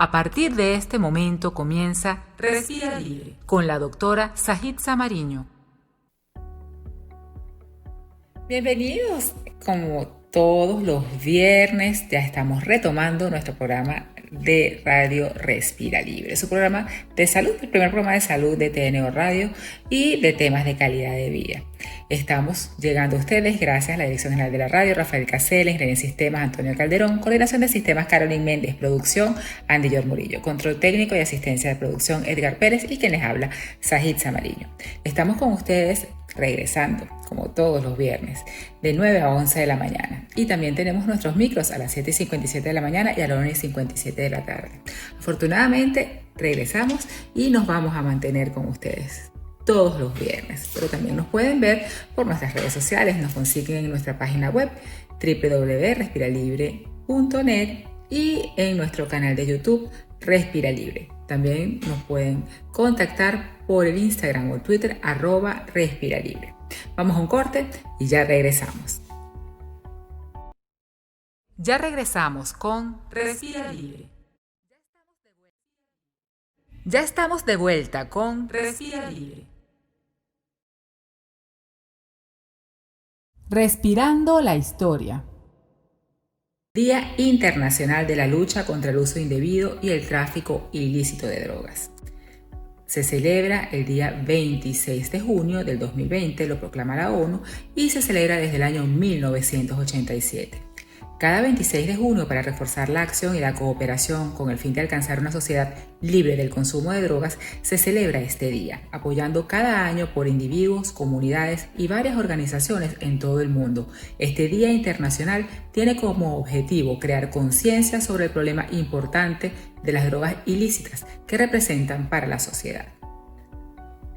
A partir de este momento comienza Respira Libre con la doctora Sajitza Mariño. Bienvenidos, como todos los viernes ya estamos retomando nuestro programa de Radio Respira Libre, su programa de salud, el primer programa de salud de TNO Radio y de temas de calidad de vida. Estamos llegando a ustedes gracias a la Dirección General de la Radio, Rafael Casella, Ingeniería en Sistemas, Antonio Calderón, Coordinación de Sistemas, Carolyn Méndez, Producción, Andy Yor Murillo, Control Técnico y Asistencia de Producción, Edgar Pérez, y quien les habla, Sajitza Mariño. Estamos con ustedes regresando, como todos los viernes, de 9 a 11 de la mañana. Y también tenemos nuestros micros a las 7:57 de la mañana y a las 1:57 de la tarde. Afortunadamente, regresamos y nos vamos a mantener con ustedes todos los viernes, pero también nos pueden ver por nuestras redes sociales. Nos consiguen en nuestra página web www.respiralibre.net y en nuestro canal de YouTube Respira Libre. También nos pueden contactar por el Instagram o el Twitter @respiralibre. Vamos a un corte y ya regresamos. Ya regresamos con Respira Libre. Ya estamos de vuelta con Respira Libre. Respirando la historia. Día Internacional de la Lucha contra el Uso Indebido y el Tráfico Ilícito de Drogas. Se celebra el día 26 de junio del 2020, lo proclama la ONU, y se celebra desde el año 1987. Cada 26 de junio, para reforzar la acción y la cooperación con el fin de alcanzar una sociedad libre del consumo de drogas, se celebra este día, apoyando cada año por individuos, comunidades y varias organizaciones en todo el mundo. Este Día Internacional tiene como objetivo crear conciencia sobre el problema importante de las drogas ilícitas que representan para la sociedad.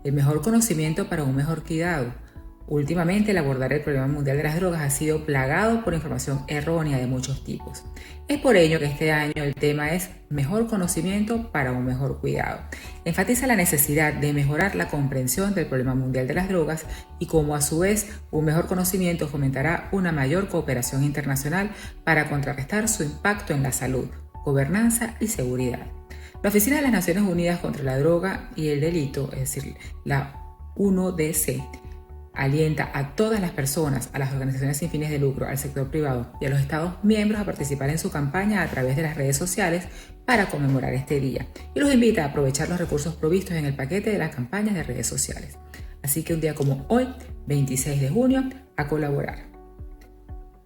El mejor conocimiento para un mejor cuidado. Últimamente, el abordar el problema mundial de las drogas ha sido plagado por información errónea de muchos tipos. Es por ello que este año el tema es Mejor conocimiento para un mejor cuidado. Enfatiza la necesidad de mejorar la comprensión del problema mundial de las drogas y cómo a su vez un mejor conocimiento fomentará una mayor cooperación internacional para contrarrestar su impacto en la salud, gobernanza y seguridad. La Oficina de las Naciones Unidas contra la Droga y el Delito, es decir, la UNODC, alienta a todas las personas, a las organizaciones sin fines de lucro, al sector privado y a los Estados miembros a participar en su campaña a través de las redes sociales para conmemorar este día y los invita a aprovechar los recursos provistos en el paquete de las campañas de redes sociales. Así que un día como hoy, 26 de junio, a colaborar.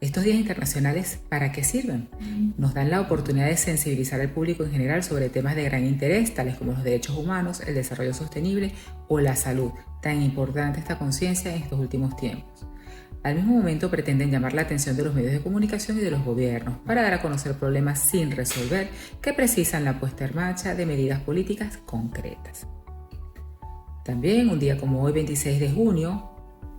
Estos días internacionales, ¿para qué sirven? Nos dan la oportunidad de sensibilizar al público en general sobre temas de gran interés, tales como los derechos humanos, el desarrollo sostenible o la salud. Tan importante esta conciencia en estos últimos tiempos. Al mismo momento pretenden llamar la atención de los medios de comunicación y de los gobiernos para dar a conocer problemas sin resolver que precisan la puesta en marcha de medidas políticas concretas. También un día como hoy, 26 de junio,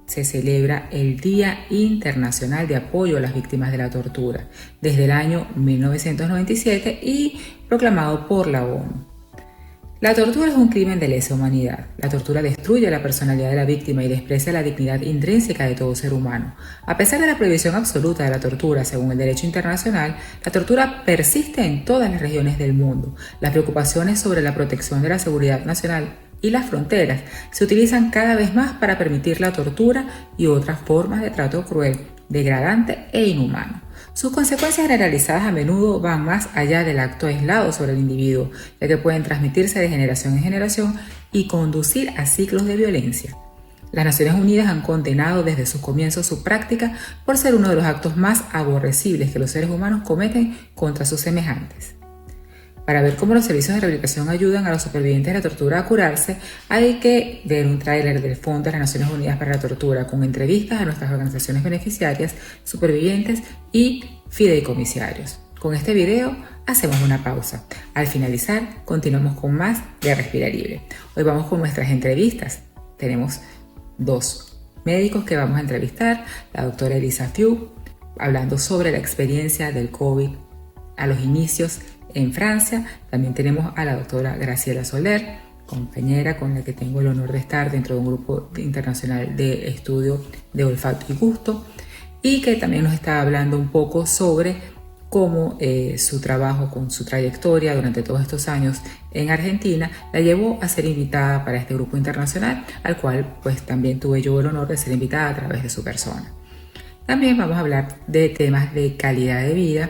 se celebra el Día Internacional de Apoyo a las Víctimas de la Tortura, desde el año 1997 y proclamado por la ONU. La tortura es un crimen de lesa humanidad. La tortura destruye la personalidad de la víctima y desprecia la dignidad intrínseca de todo ser humano. A pesar de la prohibición absoluta de la tortura, según el derecho internacional, la tortura persiste en todas las regiones del mundo. Las preocupaciones sobre la protección de la seguridad nacional y las fronteras se utilizan cada vez más para permitir la tortura y otras formas de trato cruel, degradante e inhumano. Sus consecuencias generalizadas a menudo van más allá del acto aislado sobre el individuo, ya que pueden transmitirse de generación en generación y conducir a ciclos de violencia. Las Naciones Unidas han condenado desde sus comienzos su práctica por ser uno de los actos más aborrecibles que los seres humanos cometen contra sus semejantes. Para ver cómo los servicios de rehabilitación ayudan a los supervivientes de la tortura a curarse, hay que ver un tráiler del Fondo de las Naciones Unidas para la Tortura con entrevistas a nuestras organizaciones beneficiarias, supervivientes y fideicomisarios. Con este video hacemos una pausa. Al finalizar, continuamos con más de Respira Libre. Hoy vamos con nuestras entrevistas. Tenemos 2 médicos que vamos a entrevistar, la doctora Elisa Fiu, hablando sobre la experiencia del COVID a los inicios en Francia. También tenemos a la doctora Graciela Soler, compañera con la que tengo el honor de estar dentro de un grupo internacional de estudio de olfato y gusto, y que también nos está hablando un poco sobre cómo su trabajo con su trayectoria durante todos estos años en Argentina la llevó a ser invitada para este grupo internacional, al cual pues también tuve yo el honor de ser invitada a través de su persona. También vamos a hablar de temas de calidad de vida,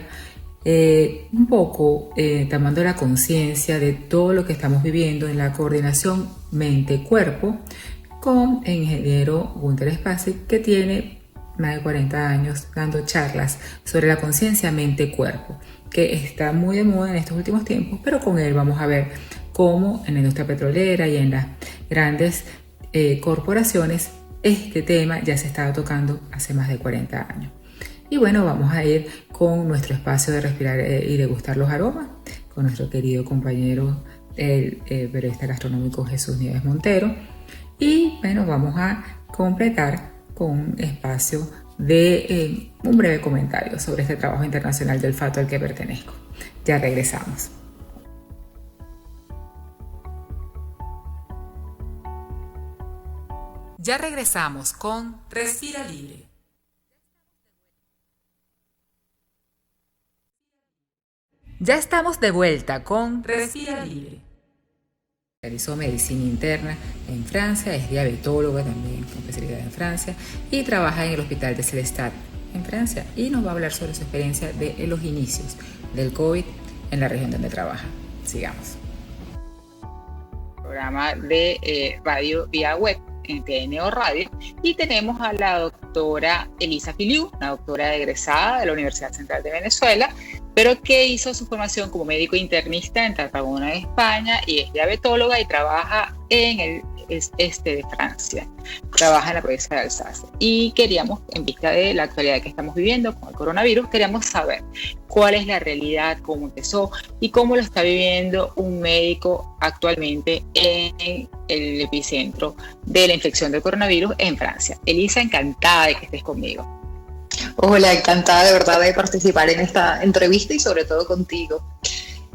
un poco tomando la conciencia de todo lo que estamos viviendo en la coordinación mente-cuerpo con el ingeniero Günter Spasik, que tiene más de 40 años dando charlas sobre la conciencia mente-cuerpo, que está muy de moda en estos últimos tiempos, pero con él vamos a ver cómo en la industria petrolera y en las grandes corporaciones este tema ya se estaba tocando hace más de 40 años. Y bueno, vamos a ir con nuestro espacio de respirar y degustar los aromas, con nuestro querido compañero, el periodista gastronómico Jesús Nieves Montero. Y bueno, vamos a completar con un espacio de un breve comentario sobre este trabajo internacional del olfato al que pertenezco. Ya regresamos. Ya regresamos con Respira Libre. Ya estamos de vuelta con Respira Libre. Realizó medicina interna en Francia, es diabetóloga también con especialidad en Francia y trabaja en el Hospital de Celestat en Francia y nos va a hablar sobre su experiencia de los inicios del COVID en la región donde trabaja. Sigamos. Programa de radio vía web en TNO Radio y tenemos a la doctora Elisa Filiu, una doctora egresada de la Universidad Central de Venezuela, pero que hizo su formación como médico internista en Tarragona, España, y es diabetóloga y trabaja en el este de Francia. Trabaja en la provincia de Alsacia. Y queríamos, en vista de la actualidad que estamos viviendo con el coronavirus, queríamos saber cuál es la realidad, cómo empezó y cómo lo está viviendo un médico actualmente en el epicentro de la infección del coronavirus en Francia. Elisa, encantada de que estés conmigo. Hola, encantada de verdad de participar en esta entrevista y sobre todo contigo.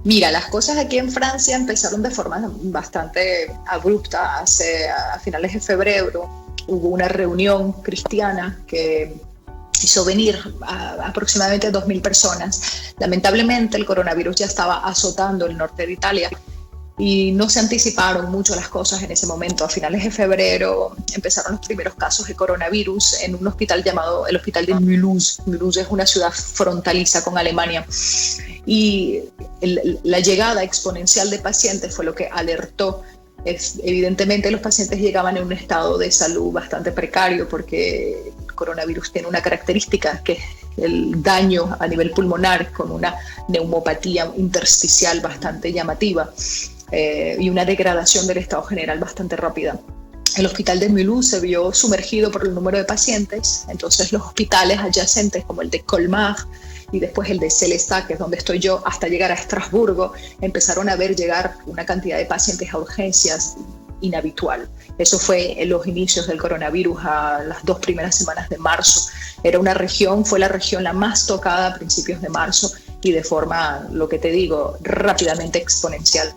Mira, las cosas aquí en Francia empezaron de forma bastante abrupta. A finales de febrero hubo una reunión cristiana que hizo venir a aproximadamente 2.000 personas. Lamentablemente el coronavirus ya estaba azotando el norte de Italia y no se anticiparon mucho las cosas en ese momento. A finales de febrero empezaron los primeros casos de coronavirus en un hospital llamado el Hospital de Mulhouse. Mulhouse es una ciudad frontaliza con Alemania. Y la llegada exponencial de pacientes fue lo que alertó. Evidentemente los pacientes llegaban en un estado de salud bastante precario porque el coronavirus tiene una característica que es el daño a nivel pulmonar con una neumopatía intersticial bastante llamativa y una degradación del estado general bastante rápida. El hospital de Mulhouse se vio sumergido por el número de pacientes, entonces los hospitales adyacentes como el de Colmar y después el de Celestat, que es donde estoy yo, hasta llegar a Estrasburgo, empezaron a ver llegar una cantidad de pacientes a urgencias inhabitual. Eso fue en los inicios del coronavirus, a las 2 primeras semanas de marzo. Fue la región la más tocada a principios de marzo y de forma, lo que te digo, rápidamente exponencial.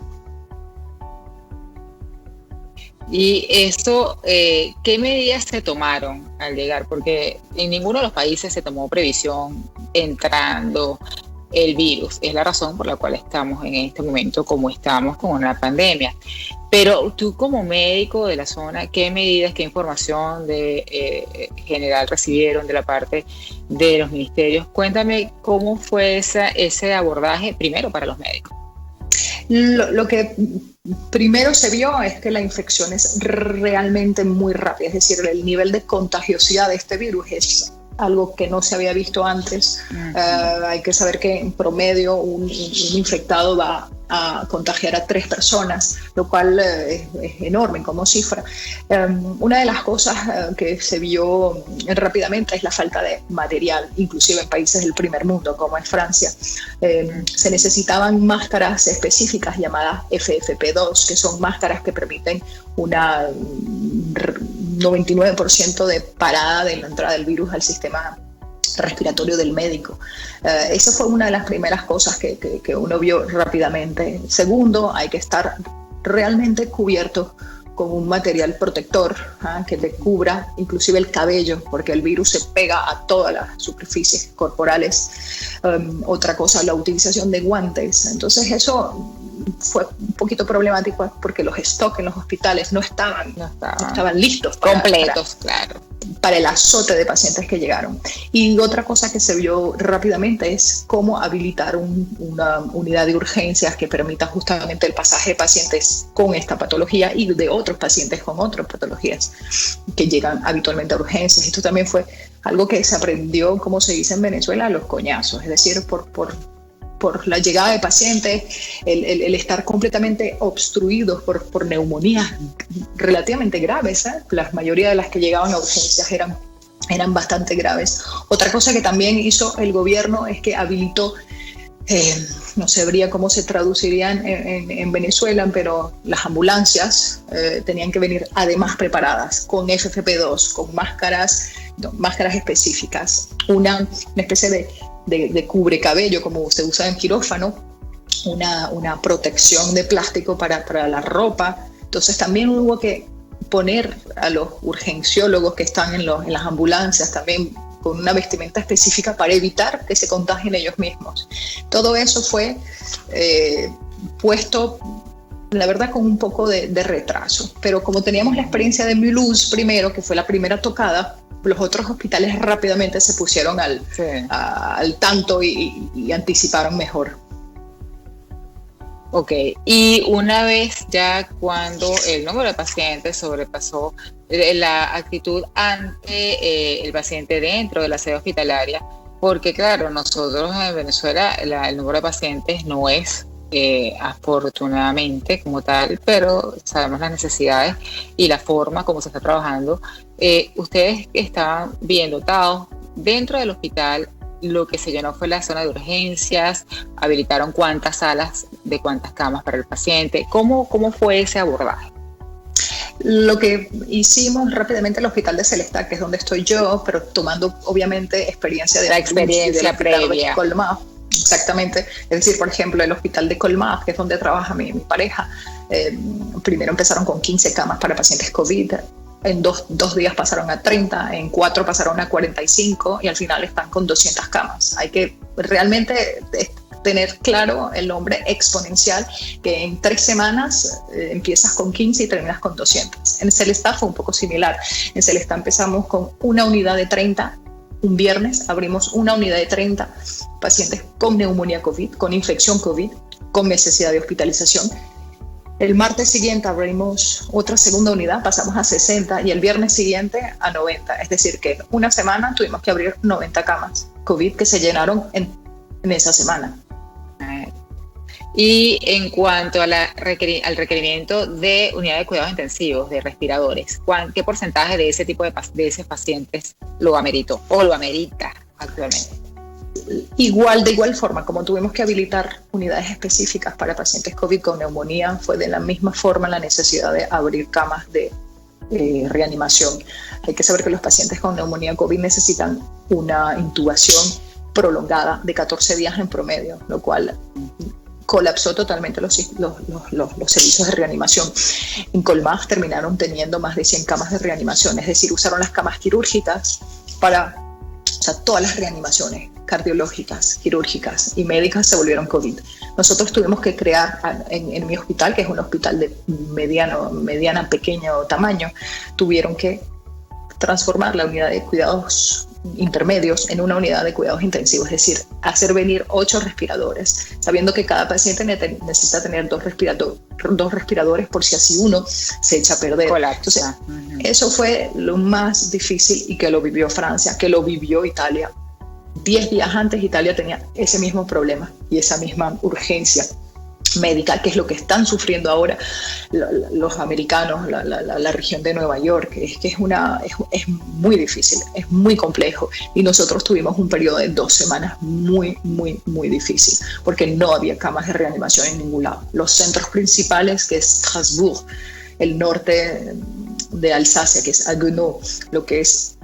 Y esto, ¿qué medidas se tomaron al llegar? Porque en ninguno de los países se tomó previsión entrando el virus. Es la razón por la cual estamos en este momento como estamos con la pandemia. Pero tú como médico de la zona, ¿qué medidas, qué información general recibieron de la parte de los ministerios? Cuéntame cómo fue ese abordaje primero para los médicos. Lo que primero se vio es que la infección es realmente muy rápida, es decir, el nivel de contagiosidad de este virus es algo que no se había visto antes. Hay que saber que en promedio un infectado va a contagiar a 3 personas, lo cual es enorme como cifra. Una de las cosas que se vio rápidamente es la falta de material, inclusive en países del primer mundo como es Francia. Se necesitaban máscaras específicas llamadas FFP2, que son máscaras que permiten una 99% de parada de la entrada del virus al sistema respiratorio del médico. Esa fue una de las primeras cosas que uno vio rápidamente. Segundo, hay que estar realmente cubierto con un material protector que te cubra inclusive el cabello, porque el virus se pega a todas las superficies corporales. Otra cosa, la utilización de guantes. Entonces eso fue un poquito problemático porque los stocks en los hospitales no estaban listos completos, claro, para el azote de pacientes que llegaron. Y otra cosa que se vio rápidamente es cómo habilitar una unidad de urgencias que permita justamente el pasaje de pacientes con esta patología y de otros pacientes con otras patologías que llegan habitualmente a urgencias. Esto también fue algo que se aprendió, como se dice en Venezuela, a los coñazos, es decir, por la llegada de pacientes, el estar completamente obstruidos por neumonías relativamente graves. La mayoría de las que llegaban a urgencias eran bastante graves. Otra cosa que también hizo el gobierno es que habilitó, no sabría cómo se traducirían en Venezuela, pero las ambulancias tenían que venir además preparadas con FFP2, con máscaras específicas, una especie de cubre cabello como se usa en quirófano, una protección de plástico para la ropa. Entonces también hubo que poner a los urgenciólogos que están en las ambulancias también con una vestimenta específica para evitar que se contagien ellos mismos. Todo eso fue puesto, la verdad, con un poco de retraso, pero como teníamos la experiencia de Mulhouse primero, que fue la primera tocada, los otros hospitales rápidamente se pusieron al tanto y anticiparon mejor. Ok, y una vez ya cuando el número de pacientes sobrepasó la actitud ante el paciente dentro de la sede hospitalaria, porque claro, nosotros en Venezuela el número de pacientes no es afortunadamente como tal, pero sabemos las necesidades y la forma como se está trabajando. Ustedes estaban bien dotados dentro del hospital. Lo que se llenó fue la zona de urgencias, habilitaron cuántas salas de cuántas camas para el paciente. ¿Cómo fue ese abordaje? Lo que hicimos rápidamente en el hospital de Celestà, que es donde estoy yo, pero tomando obviamente experiencia de la experiencia previa. De Colmar, exactamente. Es decir, por ejemplo, el hospital de Colmar, que es donde trabaja mi pareja, primero empezaron con 15 camas para pacientes COVID. En dos días pasaron a 30, en 4 pasaron a 45 y al final están con 200 camas. Hay que realmente tener claro el nombre exponencial, que en 3 semanas empiezas con 15 y terminas con 200. En Celestà fue un poco similar. En Celestà empezamos con una unidad de 30. Un viernes abrimos una unidad de 30 pacientes con neumonía COVID, con infección COVID, con necesidad de hospitalización. El martes siguiente abrimos otra segunda unidad, pasamos a 60 y el viernes siguiente a 90. Es decir, que en una semana tuvimos que abrir 90 camas COVID que se llenaron en esa semana. Y en cuanto al requerimiento de unidades de cuidados intensivos, de respiradores, ¿qué porcentaje de ese tipo de esos pacientes lo ameritó o lo amerita actualmente? De igual forma, como tuvimos que habilitar unidades específicas para pacientes COVID con neumonía, fue de la misma forma la necesidad de abrir camas de reanimación. Hay que saber que los pacientes con neumonía COVID necesitan una intubación prolongada de 14 días en promedio, lo cual colapsó totalmente los servicios de reanimación. En Colmar terminaron teniendo más de 100 camas de reanimación, es decir, usaron las camas quirúrgicas para, todas las reanimaciones cardiológicas, quirúrgicas y médicas se volvieron COVID. Nosotros tuvimos que crear en mi hospital, que es un hospital de pequeño tamaño, tuvieron que transformar la unidad de cuidados intermedios en una unidad de cuidados intensivos, es decir, hacer venir 8 respiradores, sabiendo que cada paciente necesita tener 2 respiradores por si así uno se echa a perder. Entonces, eso fue lo más difícil y que lo vivió Francia, que lo vivió Italia. 10 días antes Italia tenía ese mismo problema y esa misma urgencia médica, que es lo que están sufriendo ahora los americanos, la región de Nueva York, que es muy difícil, es muy complejo, y nosotros tuvimos un periodo de 2 semanas muy difícil, porque no había camas de reanimación en ningún lado. Los centros principales, que es Strasbourg, el norte de Alsacia, que es Haguenau, lo que es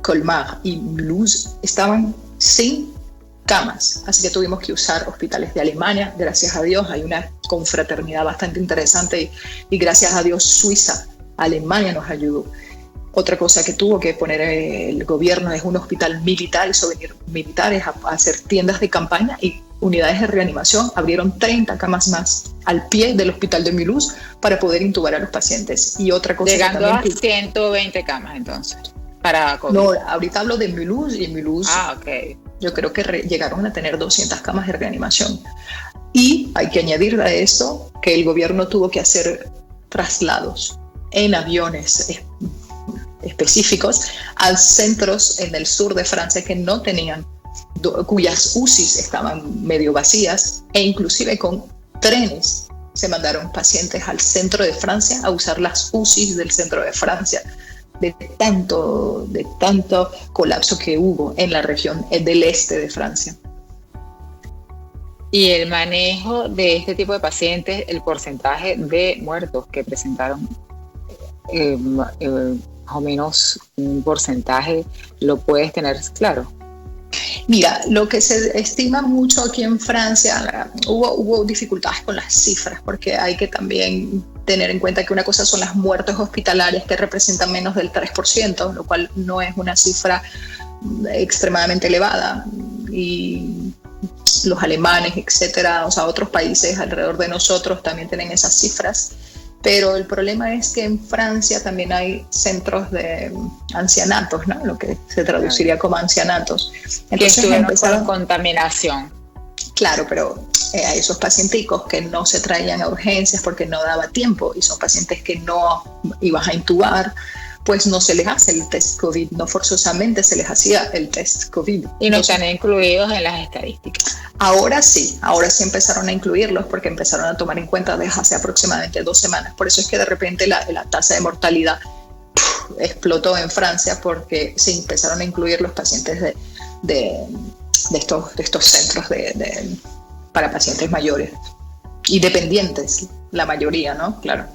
Colmar y Mulhouse, estaban sin camas, así que tuvimos que usar hospitales de Alemania. Gracias a Dios hay una confraternidad bastante interesante y gracias a Dios Suiza Alemania nos ayudó. Otra cosa que tuvo que poner el gobierno es un hospital militar, hizo venir militares a hacer tiendas de campaña y unidades de reanimación. Abrieron 30 camas más al pie del hospital de Mulhouse para poder intubar a los pacientes. Y otra cosa llegando a 120 camas entonces para COVID. No, ahorita hablo de Mulhouse y Mulhouse. Okay. Yo creo que llegaron a tener 200 camas de reanimación. Y hay que añadir a esto que el gobierno tuvo que hacer traslados en aviones específicos a centros en el sur de Francia que no tenían, cuyas UCIs estaban medio vacías, e inclusive con trenes se mandaron pacientes al centro de Francia a usar las UCIs del centro de Francia, de tanto colapso que hubo en la región del este de Francia. Y el manejo de este tipo de pacientes, el porcentaje de muertos que presentaron, más o menos un porcentaje, ¿lo puedes tener claro? Mira, lo que se estima mucho aquí en Francia, hubo dificultades con las cifras, porque hay que también tener en cuenta que una cosa son las muertes hospitalarias, que representan menos del 3%, lo cual no es una cifra extremadamente elevada, y los alemanes, etcétera, o sea, otros países alrededor de nosotros también tienen esas cifras. Pero el problema es que en Francia también hay centros de ancianatos, ¿no? Lo que se traduciría como ancianatos. Entonces empezaron con contaminación. Claro, pero a esos pacienticos que no se traían a urgencias porque no daba tiempo, y son pacientes que no ibas a intubar, pues no se les hace el test COVID, no forzosamente se les hacía el test COVID. Y no están incluidos en las estadísticas. Ahora sí empezaron a incluirlos, porque empezaron a tomar en cuenta desde hace aproximadamente 2 semanas. Por eso es que de repente la tasa de mortalidad explotó en Francia, porque se empezaron a incluir los pacientes de estos centros para pacientes mayores y dependientes, la mayoría, ¿no? Claro.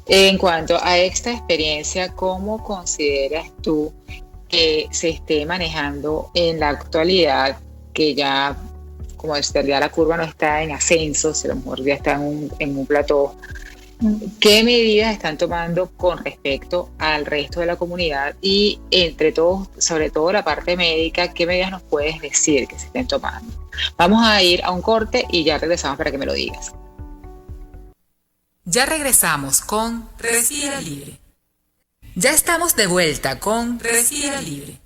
En cuanto a esta experiencia, ¿cómo consideras tú que se esté manejando en la actualidad, que ya, como decía, ya la curva no está en ascenso, a lo mejor ya está en un plató? ¿Qué medidas están tomando con respecto al resto de la comunidad? Y entre todos, sobre todo la parte médica, ¿qué medidas nos puedes decir que se estén tomando? Vamos a ir a un corte y ya regresamos para que me lo digas. Ya regresamos con Respira Libre. Ya estamos de vuelta con Respira Libre.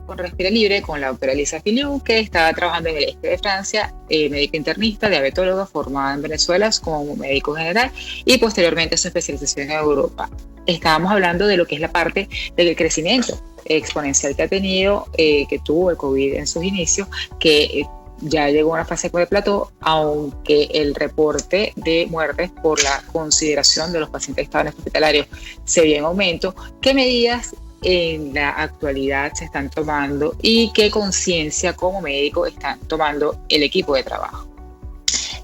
Con Respira Libre, con la doctora Elisa Filiu, que está trabajando en el este de Francia, médica internista, diabetóloga, formada en Venezuela como médico general y posteriormente su especialización en Europa. Estábamos hablando de lo que es la parte del crecimiento exponencial que ha tenido, que tuvo el COVID en sus inicios, que ya llegó a una fase de plató, aunque el reporte de muertes por la consideración de los pacientes que estaban hospitalarios se vio en aumento. ¿Qué medidas en la actualidad se están tomando y qué conciencia como médico están tomando el equipo de trabajo?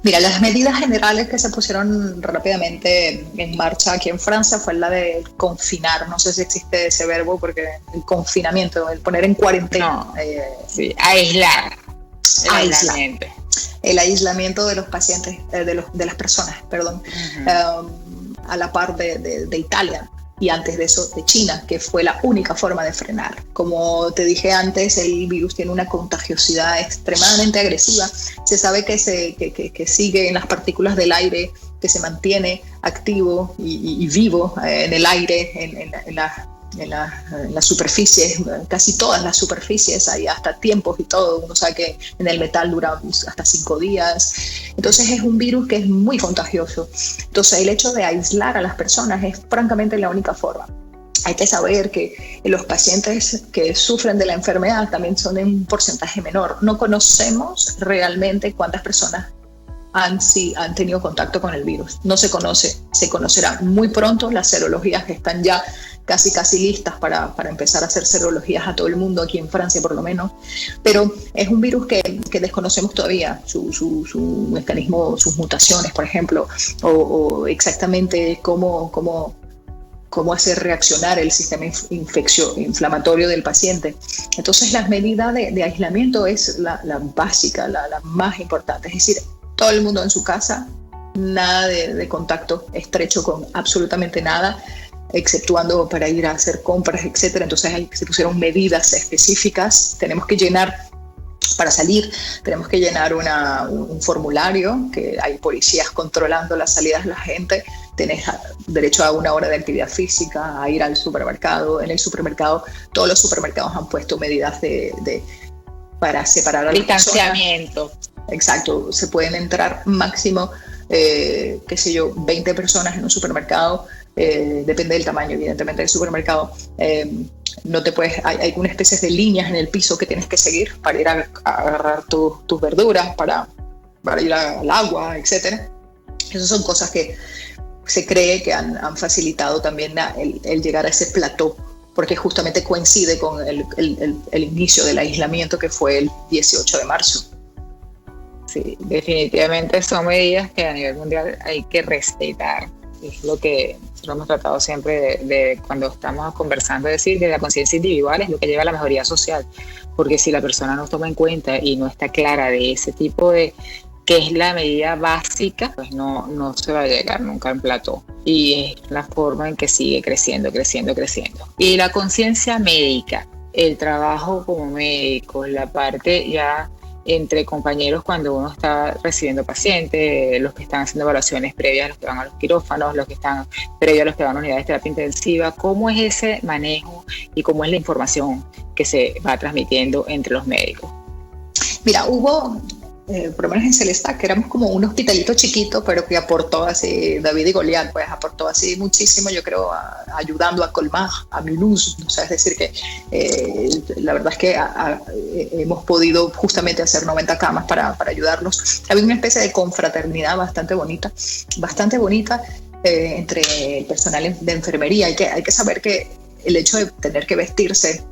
Mira, las medidas generales que se pusieron rápidamente en marcha aquí en Francia fue la de confinar. No sé si existe ese verbo, porque el confinamiento, el poner en cuarentena. No, sí, aislar. El aislamiento de los pacientes, de las personas, perdón, a la par de Italia, y antes de eso de China, que fue la única forma de frenar. Como te dije antes, el virus tiene una contagiosidad extremadamente agresiva. Se sabe que sigue en las partículas del aire, que se mantiene activo y vivo en el aire, en las superficies, casi todas las superficies, hay hasta tiempos y todo. Uno sabe que en el metal dura hasta 5 días. Entonces es un virus que es muy contagioso. Entonces el hecho de aislar a las personas es francamente la única forma. Hay que saber que los pacientes que sufren de la enfermedad también son en un porcentaje menor. No conocemos realmente cuántas personas han tenido contacto con el virus. No se conoce, se conocerá muy pronto. Las serologías están ya casi listas para empezar a hacer serologías a todo el mundo, aquí en Francia por lo menos, pero es un virus que desconocemos todavía, su mecanismo, sus mutaciones, por ejemplo, o exactamente cómo hacer reaccionar el sistema inflamatorio del paciente. Entonces las medidas de aislamiento es la básica, la más importante, es decir, todo el mundo en su casa, nada de contacto estrecho con absolutamente nada, exceptuando para ir a hacer compras, etcétera. Entonces ahí se pusieron medidas específicas. Tenemos que llenar, para salir, tenemos que llenar un formulario, que hay policías controlando las salidas de la gente. Tenés derecho a 1 hora de actividad física, a ir al supermercado. En el supermercado, todos los supermercados han puesto medidas para separar a las personas. Distanciamiento. Exacto, se pueden entrar máximo, 20 personas en un supermercado. Depende del tamaño, evidentemente, del supermercado. No te puedes, hay una especie de líneas en el piso que tienes que seguir para ir a agarrar tus verduras, para ir al agua, etc. Esas son cosas que se cree que han facilitado también el llegar a ese plató, porque justamente coincide con el inicio del aislamiento, que fue el 18 de marzo. Sí, definitivamente son medidas que a nivel mundial hay que respetar. Es lo que nosotros hemos tratado siempre de cuando estamos conversando, es decir, que la conciencia individual es lo que lleva a la mejoría social, porque si la persona no toma en cuenta y no está clara de ese tipo de que es la medida básica, pues no se va a llegar nunca al plató, y es la forma en que sigue creciendo. Y la conciencia médica, el trabajo como médico, la parte ya entre compañeros cuando uno está recibiendo pacientes, los que están haciendo evaluaciones previas a los que van a los quirófanos, los que están previos a los que van a unidades de terapia intensiva, ¿cómo es ese manejo y cómo es la información que se va transmitiendo entre los médicos? Mira, hubo, por lo menos en Celestac, que éramos como un hospitalito chiquito, pero que aportó así, David y Goliat, pues aportó así muchísimo, yo creo, ayudando a colmar, a Mulhouse, o sea, es decir, que la verdad es que hemos podido justamente hacer 90 camas para ayudarlos. Había una especie de confraternidad bastante bonita entre el personal de enfermería. Hay que saber que el hecho de tener que vestirse,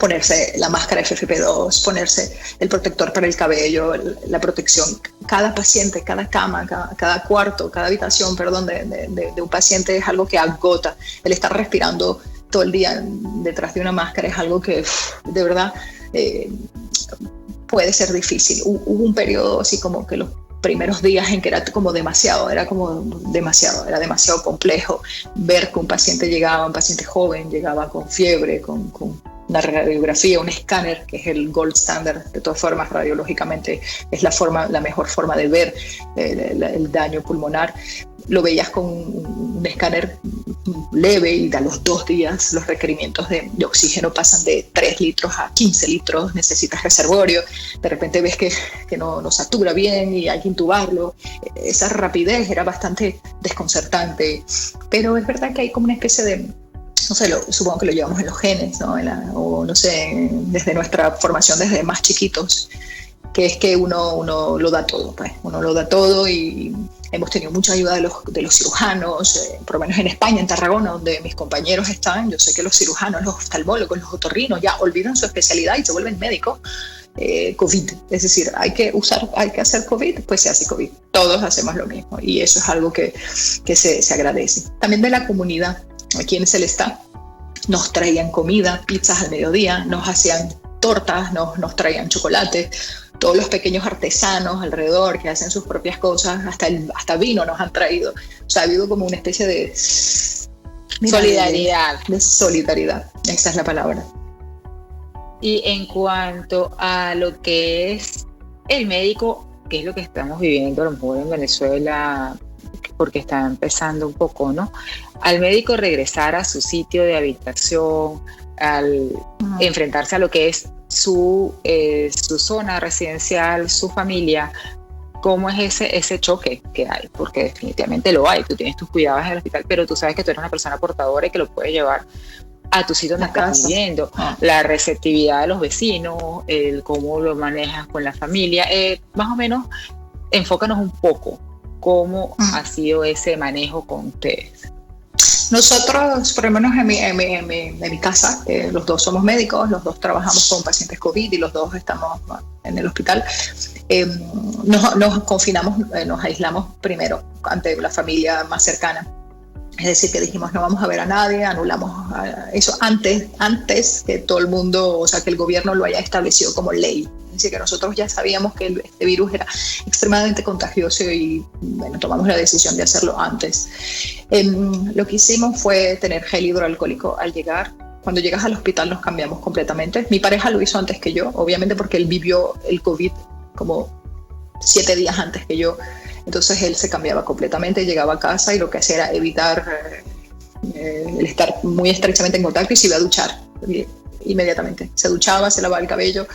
ponerse la máscara FFP2, ponerse el protector para el cabello, la protección, cada paciente, cada cama, cada cuarto, cada habitación, de un paciente es algo que agota. El estar respirando todo el día detrás de una máscara es algo que de verdad puede ser difícil. Hubo un periodo así como que los primeros días en que era demasiado complejo ver que un paciente joven llegaba con fiebre, con una radiografía, un escáner, que es el gold standard. De todas formas, radiológicamente es la mejor forma de ver el daño pulmonar. Lo veías con un escáner leve, y a los 2 días los requerimientos de oxígeno pasan de 3 litros a 15 litros, necesitas reservorio, de repente ves que no satura bien y hay que intubarlo. Esa rapidez era bastante desconcertante, pero es verdad que hay como una especie de, no sé, supongo que lo llevamos en los genes, ¿no? O no sé, desde nuestra formación desde más chiquitos, que es que uno lo da todo, pues. Uno lo da todo, y hemos tenido mucha ayuda de los cirujanos, por lo menos en España, en Tarragona, donde mis compañeros están. Yo sé que los cirujanos, los oftalmólogos, los otorrinos ya olvidan su especialidad y se vuelven médicos. COVID, es decir, hay que hacer COVID, pues se hace COVID. Todos hacemos lo mismo, y eso es algo que se agradece. También de la comunidad. Aquí en Celestac nos traían comida, pizzas al mediodía, nos hacían tortas, nos traían chocolate. Todos los pequeños artesanos alrededor que hacen sus propias cosas, hasta vino nos han traído. O sea, ha habido como una especie de solidaridad. De solidaridad, esa es la palabra. Y en cuanto a lo que es el médico, que es lo que estamos viviendo a lo mejor en Venezuela, porque está empezando un poco, ¿no? Al médico regresar a su sitio de habitación, al enfrentarse a lo que es su zona residencial, su familia, ¿cómo es ese choque que hay? Porque definitivamente lo hay. Tú tienes tus cuidados en el hospital, pero tú sabes que tú eres una persona portadora y que lo puedes llevar a tu sitio donde estás viviendo. La receptividad de los vecinos, el cómo lo manejas con la familia. Más o menos, enfócanos un poco cómo ha sido ese manejo con ustedes. Nosotros, por lo menos en mi casa, los dos somos médicos, los dos trabajamos con pacientes COVID y los dos estamos en el hospital. Nos confinamos, nos aislamos primero ante la familia más cercana. Es decir, que dijimos, no vamos a ver a nadie, anulamos eso antes que todo el mundo, o sea, que el gobierno lo haya establecido como ley. Es decir, que nosotros ya sabíamos que este virus era extremadamente contagioso y bueno, tomamos la decisión de hacerlo antes. Lo que hicimos fue tener gel hidroalcohólico al llegar. Cuando llegas al hospital nos cambiamos completamente. Mi pareja lo hizo antes que yo, obviamente porque él vivió el COVID como 7 días antes que yo. Entonces él se cambiaba completamente, llegaba a casa y lo que hacía era evitar el estar muy estrechamente en contacto y se iba a duchar inmediatamente. Se duchaba, se lavaba el cabello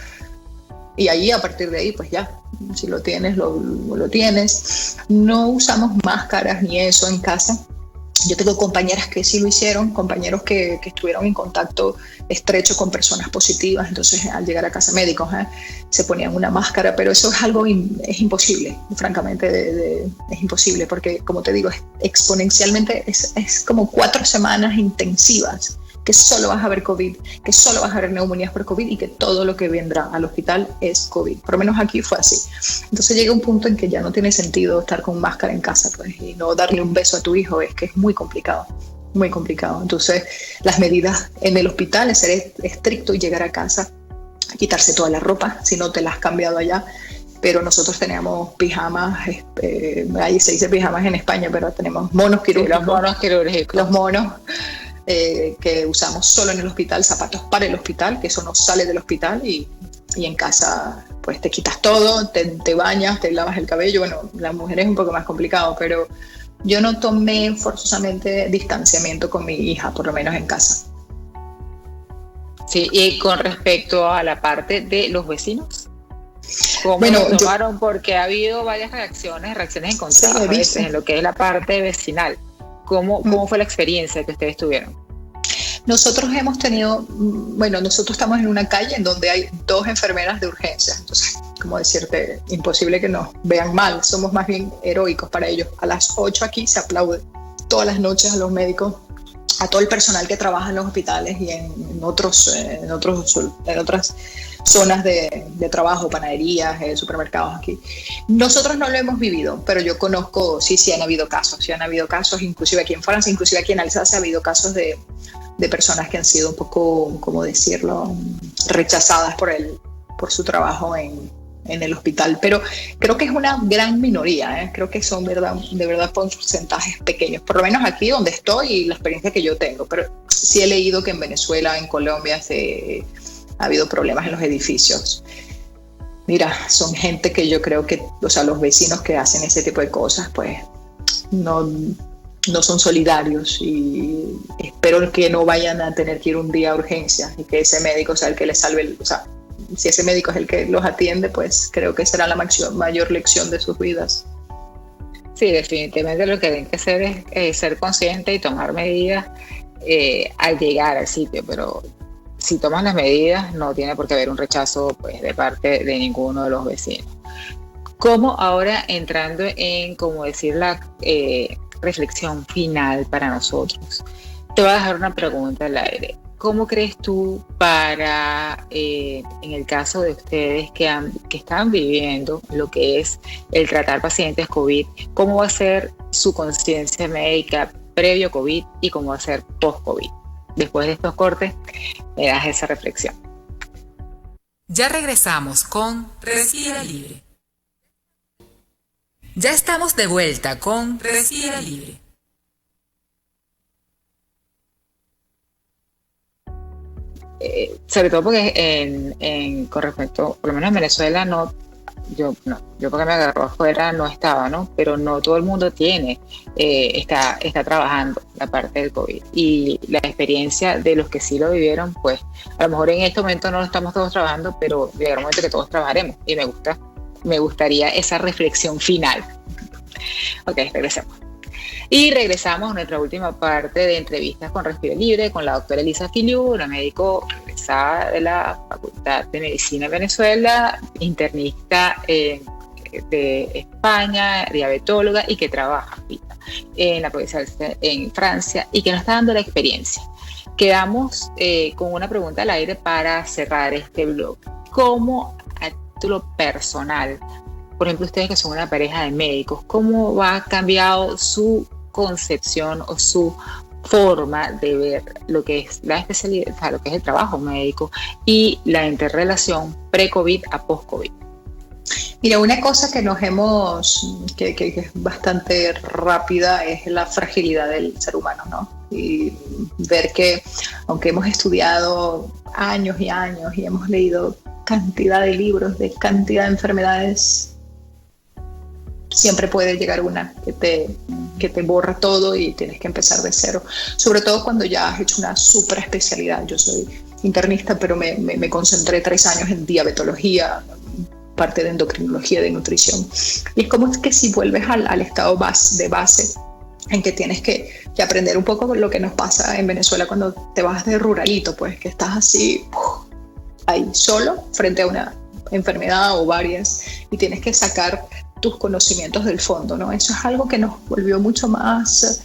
y ahí, a partir de ahí, pues ya, si lo tienes, lo tienes. No usamos máscaras ni eso en casa. Yo tengo compañeras que sí lo hicieron, compañeros que estuvieron en contacto estrecho con personas positivas, entonces al llegar a casa médicos se ponían una máscara, pero eso es algo es imposible, francamente, es imposible, porque como te digo, exponencialmente es como 4 semanas intensivas, que solo vas a ver COVID, que solo vas a ver neumonías por COVID y que todo lo que vendrá al hospital es COVID. Por lo menos aquí fue así. Entonces llega un punto en que ya no tiene sentido estar con máscara en casa, pues, y no darle un beso a tu hijo, es que es muy complicado, muy complicado. Entonces las medidas en el hospital es ser estricto y llegar a casa, quitarse toda la ropa, si no te la has cambiado allá. Pero nosotros teníamos pijamas, ahí se dice pijamas en España, pero tenemos monos quirúrgicos. Sí, los monos quirúrgicos. Los monos. Que usamos solo en el hospital, zapatos para el hospital, que eso no sale del hospital, y en casa pues te quitas todo, te bañas, te lavas el cabello. Bueno, las mujeres es un poco más complicado, pero yo no tomé forzosamente distanciamiento con mi hija, por lo menos en casa. Sí, y con respecto a la parte de los vecinos, ¿cómo bueno, tomaron? Porque ha habido varias reacciones encontradas en lo que es la parte vecinal. ¿Cómo fue la experiencia que ustedes tuvieron? Nosotros hemos tenido, nosotros estamos en una calle en donde hay 2 enfermeras de urgencias, entonces, como decirte, imposible que nos vean mal, somos más bien heroicos para ellos. A las 8 aquí se aplaude todas las noches a los médicos, a todo el personal que trabaja en los hospitales y en otras zonas de trabajo, panaderías, supermercados aquí. Nosotros no lo hemos vivido, pero yo conozco, sí han habido casos, inclusive aquí en Francia, inclusive aquí en Alsacia ha habido casos de personas que han sido un poco, ¿cómo decirlo?, rechazadas por su trabajo en el hospital, pero creo que es una gran minoría, creo que son de verdad porcentajes pequeños, por lo menos aquí donde estoy y la experiencia que yo tengo, pero sí he leído que en Venezuela, en Colombia ha habido problemas en los edificios. Mira, son gente que yo creo que, o sea, los vecinos que hacen ese tipo de cosas, pues no son solidarios, y espero que no vayan a tener que ir un día a urgencias y que ese médico sea el que les salve, o sea, si ese médico es el que los atiende, pues creo que será la mayor lección de sus vidas. Sí, definitivamente lo que tienen que hacer es ser consciente y tomar medidas al llegar al sitio, pero si toman las medidas no tiene por qué haber un rechazo, pues, de parte de ninguno de los vecinos. ¿Cómo ahora, entrando en, como decir, la reflexión final para nosotros, te voy a dejar una pregunta al aire? ¿Cómo crees tú para, en el caso de ustedes que están viviendo lo que es el tratar pacientes COVID, cómo va a ser su conciencia médica previo COVID y cómo va a ser post-COVID? Después de estos cortes, me das esa reflexión. Ya regresamos con Respira Libre. Ya estamos de vuelta con Respira Libre. Sobre todo porque con respecto, por lo menos en Venezuela, yo porque me agarró afuera no estaba, ¿no? Pero no todo el mundo está trabajando la parte del COVID. Y la experiencia de los que sí lo vivieron, pues a lo mejor en este momento no lo estamos todos trabajando, pero llegará un momento que todos trabajaremos. Y me gustaría esa reflexión final. Ok, regresemos. Y regresamos a nuestra última parte de entrevistas con Respiro Libre con la doctora Elisa Filiu, una médico egresada de la Facultad de Medicina de Venezuela, internista de España, diabetóloga y que trabaja en la provincia en Francia y que nos está dando la experiencia. Quedamos con una pregunta al aire para cerrar este blog. ¿Cómo a título personal, por ejemplo, ustedes que son una pareja de médicos, cómo ha cambiado su concepción o su forma de ver lo que es la especialidad, o sea, lo que es el trabajo médico y la interrelación pre-COVID a post-COVID. Mira, una cosa que que es bastante rápida es la fragilidad del ser humano, ¿no? Y ver que aunque hemos estudiado años y años y hemos leído cantidad de libros de cantidad de enfermedades, siempre puede llegar una que te borra todo y tienes que empezar de cero. Sobre todo cuando ya has hecho una super especialidad. Yo soy internista, pero me concentré 3 años en diabetología, parte de endocrinología, de nutrición. Y es como es que si vuelves al estado de base, en que tienes que aprender un poco lo que nos pasa en Venezuela cuando te vas de ruralito, pues que estás así, ahí solo, frente a una enfermedad o varias, y tienes que sacar tus conocimientos del fondo, ¿no? Eso es algo que nos volvió mucho más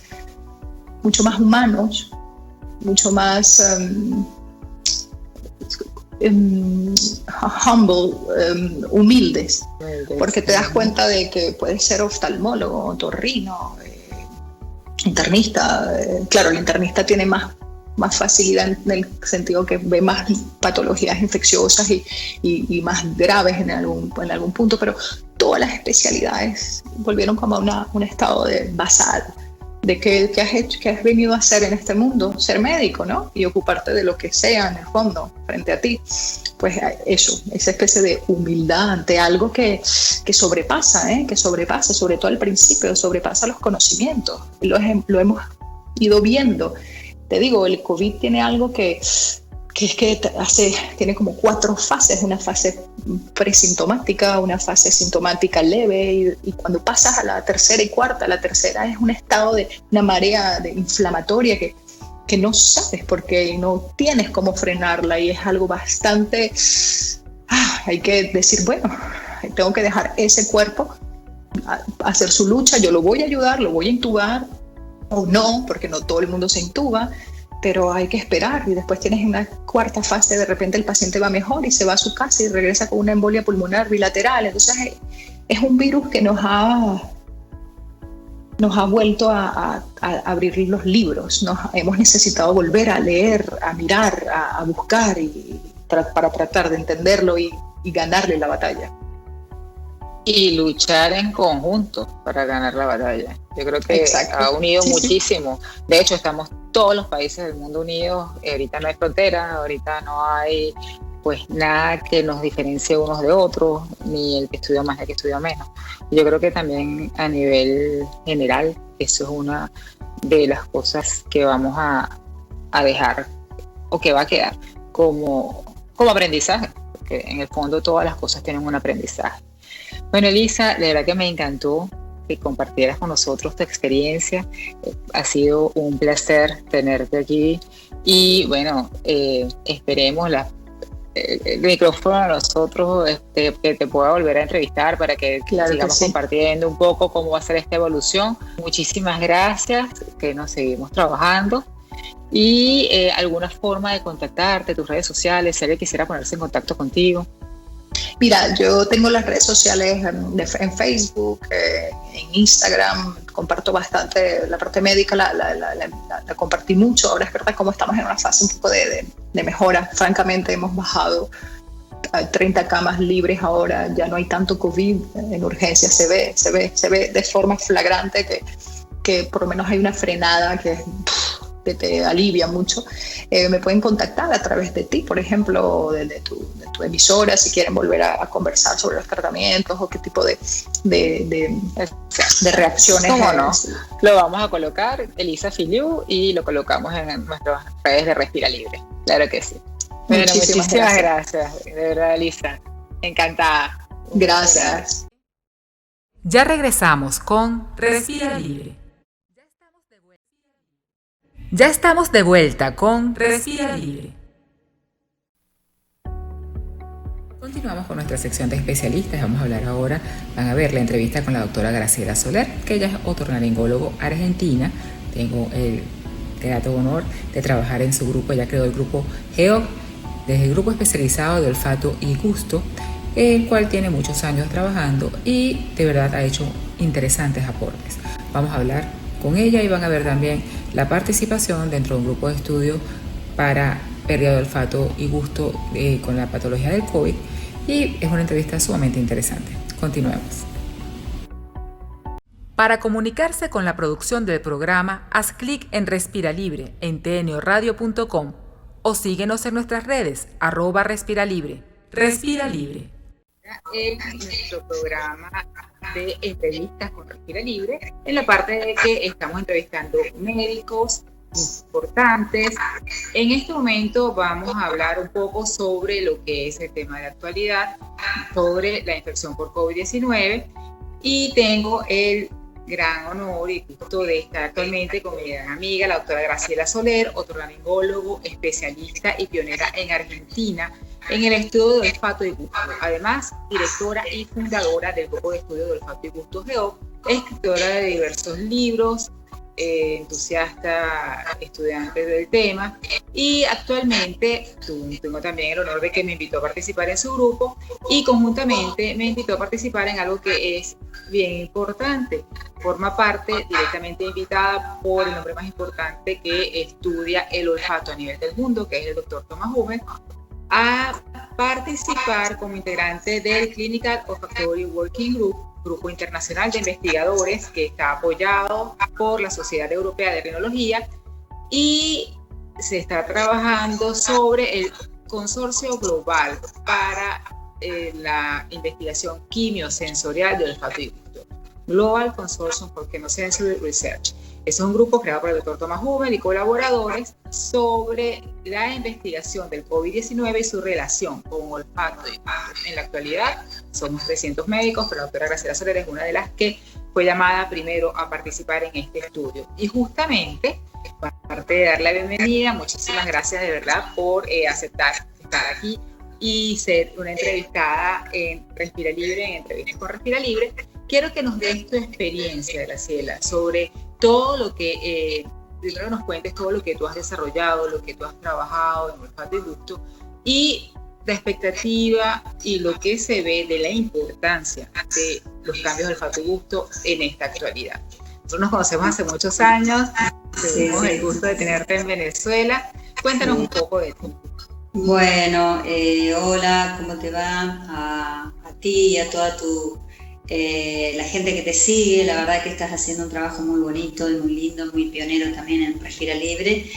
humanos, mucho más humble, humildes, porque te das cuenta de que puedes ser oftalmólogo, otorrino, internista. Claro, el internista tiene más facilidad en el sentido que ve más patologías infecciosas y más graves en algún punto, pero todas las especialidades volvieron como a un estado de basal, de qué has hecho, qué has venido a hacer en este mundo, ser médico, ¿no? Y ocuparte de lo que sea en el fondo, frente a ti. Pues eso, esa especie de humildad ante algo que sobrepasa, sobre todo al principio, sobrepasa los conocimientos. Lo hemos ido viendo. Te digo, el COVID tiene algo que tiene como 4 fases, una fase presintomática, una fase sintomática leve, y cuando pasas a la tercera y cuarta, la tercera es un estado de una marea inflamatoria que no sabes por qué y no tienes cómo frenarla, y es algo bastante, hay que decir, bueno, tengo que dejar ese cuerpo hacer su lucha, yo lo voy a ayudar, lo voy a intubar, o no, porque no todo el mundo se intuba, pero hay que esperar. Y después tienes una cuarta fase, de repente el paciente va mejor y se va a su casa y regresa con una embolia pulmonar bilateral. Entonces es un virus que nos ha vuelto a abrir los libros. Hemos necesitado volver a leer, a mirar, a buscar para tratar de entenderlo y ganarle la batalla. Y luchar en conjunto para ganar la batalla. Yo creo que ha unido muchísimo. Sí. De hecho, estamos todos los países del mundo unidos. Ahorita no hay frontera, ahorita no hay pues nada que nos diferencie unos de otros, ni el que estudia más ni el que estudia menos. Yo creo que también a nivel general eso es una de las cosas que vamos a dejar o que va a quedar como aprendizaje, porque en el fondo todas las cosas tienen un aprendizaje. Bueno, Elisa, de verdad que me encantó que compartieras con nosotros tu experiencia. Ha sido un placer tenerte aquí y bueno, esperemos el micrófono a nosotros que te pueda volver a entrevistar para que sigamos compartiendo un poco cómo va a ser esta evolución. Muchísimas gracias, que nos seguimos trabajando. Y alguna forma de contactarte, tus redes sociales, si alguien quisiera ponerse en contacto contigo. Mira, yo tengo las redes sociales en Facebook, en Instagram, comparto bastante la parte médica, la compartí mucho. Ahora es verdad como estamos en una fase un poco de mejora. Francamente hemos bajado a 30 camas libres ahora, ya no hay tanto COVID en urgencias, se ve de forma flagrante que por lo menos hay una frenada que te alivia mucho. Me pueden contactar a través de ti, por ejemplo, de tu emisora, si quieren volver a conversar sobre los tratamientos o qué tipo de reacciones. ¿Cómo no? Lo vamos a colocar, Elisa Filiu, y lo colocamos en nuestras redes de Respira Libre. Claro que sí. Bueno, muchísimas gracias. De verdad, Elisa. Encantada. Gracias. Ya regresamos con Respira Libre. Ya estamos de vuelta con Respira Libre. Continuamos con nuestra sección de especialistas. Vamos a hablar ahora, van a ver la entrevista con la doctora Graciela Soler, que ella es otorrinolaringólogo argentina. Tengo el grato honor de trabajar en su grupo. Ella creó el grupo GEOC, desde el grupo especializado de olfato y gusto, el cual tiene muchos años trabajando y de verdad ha hecho interesantes aportes. Vamos a hablar con ella y van a ver también la participación dentro de un grupo de estudio para pérdida de olfato y gusto con la patología del COVID, y es una entrevista sumamente interesante. Continuemos. Para comunicarse con la producción del programa, haz clic en Respira Libre en tnoradio.com o síguenos en nuestras redes, @respiralibre. Respira Libre. En nuestro programa de entrevistas con Respira Libre, en la parte de que estamos entrevistando médicos importantes. En este momento vamos a hablar un poco sobre lo que es el tema de la actualidad, sobre la infección por COVID-19, y tengo el gran honor y gusto de estar actualmente con mi gran amiga, la doctora Graciela Soler, otorrinolaringólogo, especialista y pionera en Argentina en el estudio de olfato y gusto. Además, directora y fundadora del grupo de estudio de olfato y gusto GEO, escritora de diversos libros, entusiasta, estudiante del tema, y actualmente tengo también el honor de que me invitó a participar en su grupo y conjuntamente me invitó a participar en algo que es bien importante. Forma parte directamente invitada por el hombre más importante que estudia el olfato a nivel del mundo, que es el doctor Thomas Hummel, a participar como integrante del Clinical Olfactory Working Group, grupo internacional de investigadores que está apoyado por la Sociedad Europea de Rinología, y se está trabajando sobre el consorcio global para la investigación quimiosensorial del olfato y gusto, Global Consortium for Chemosensory Research. Es un grupo creado por el doctor Thomas Hummel y colaboradores sobre la investigación del COVID-19 y su relación con olfato y gusto. En la actualidad somos 300 médicos, pero la doctora Graciela Soler es una de las que fue llamada primero a participar en este estudio. Y justamente, aparte de dar la bienvenida, muchísimas gracias de verdad por aceptar estar aquí y ser una entrevistada en Respira Libre, en Entrevistas con Respira Libre. Quiero que nos des tu experiencia, Graciela, sobre todo lo que, primero nos cuentes todo lo que tú has desarrollado, lo que tú has trabajado en olfato y gusto, y la expectativa y lo que se ve de la importancia de los cambios de olfato y gusto en esta actualidad. Nosotros nos conocemos hace muchos años, tuvimos el gusto de tenerte en Venezuela. Cuéntanos un poco de ti. Bueno, hola, ¿cómo te va? A ti y a toda la gente que te sigue. La verdad que estás haciendo un trabajo muy bonito y muy lindo, muy pionero también en Respira Libre.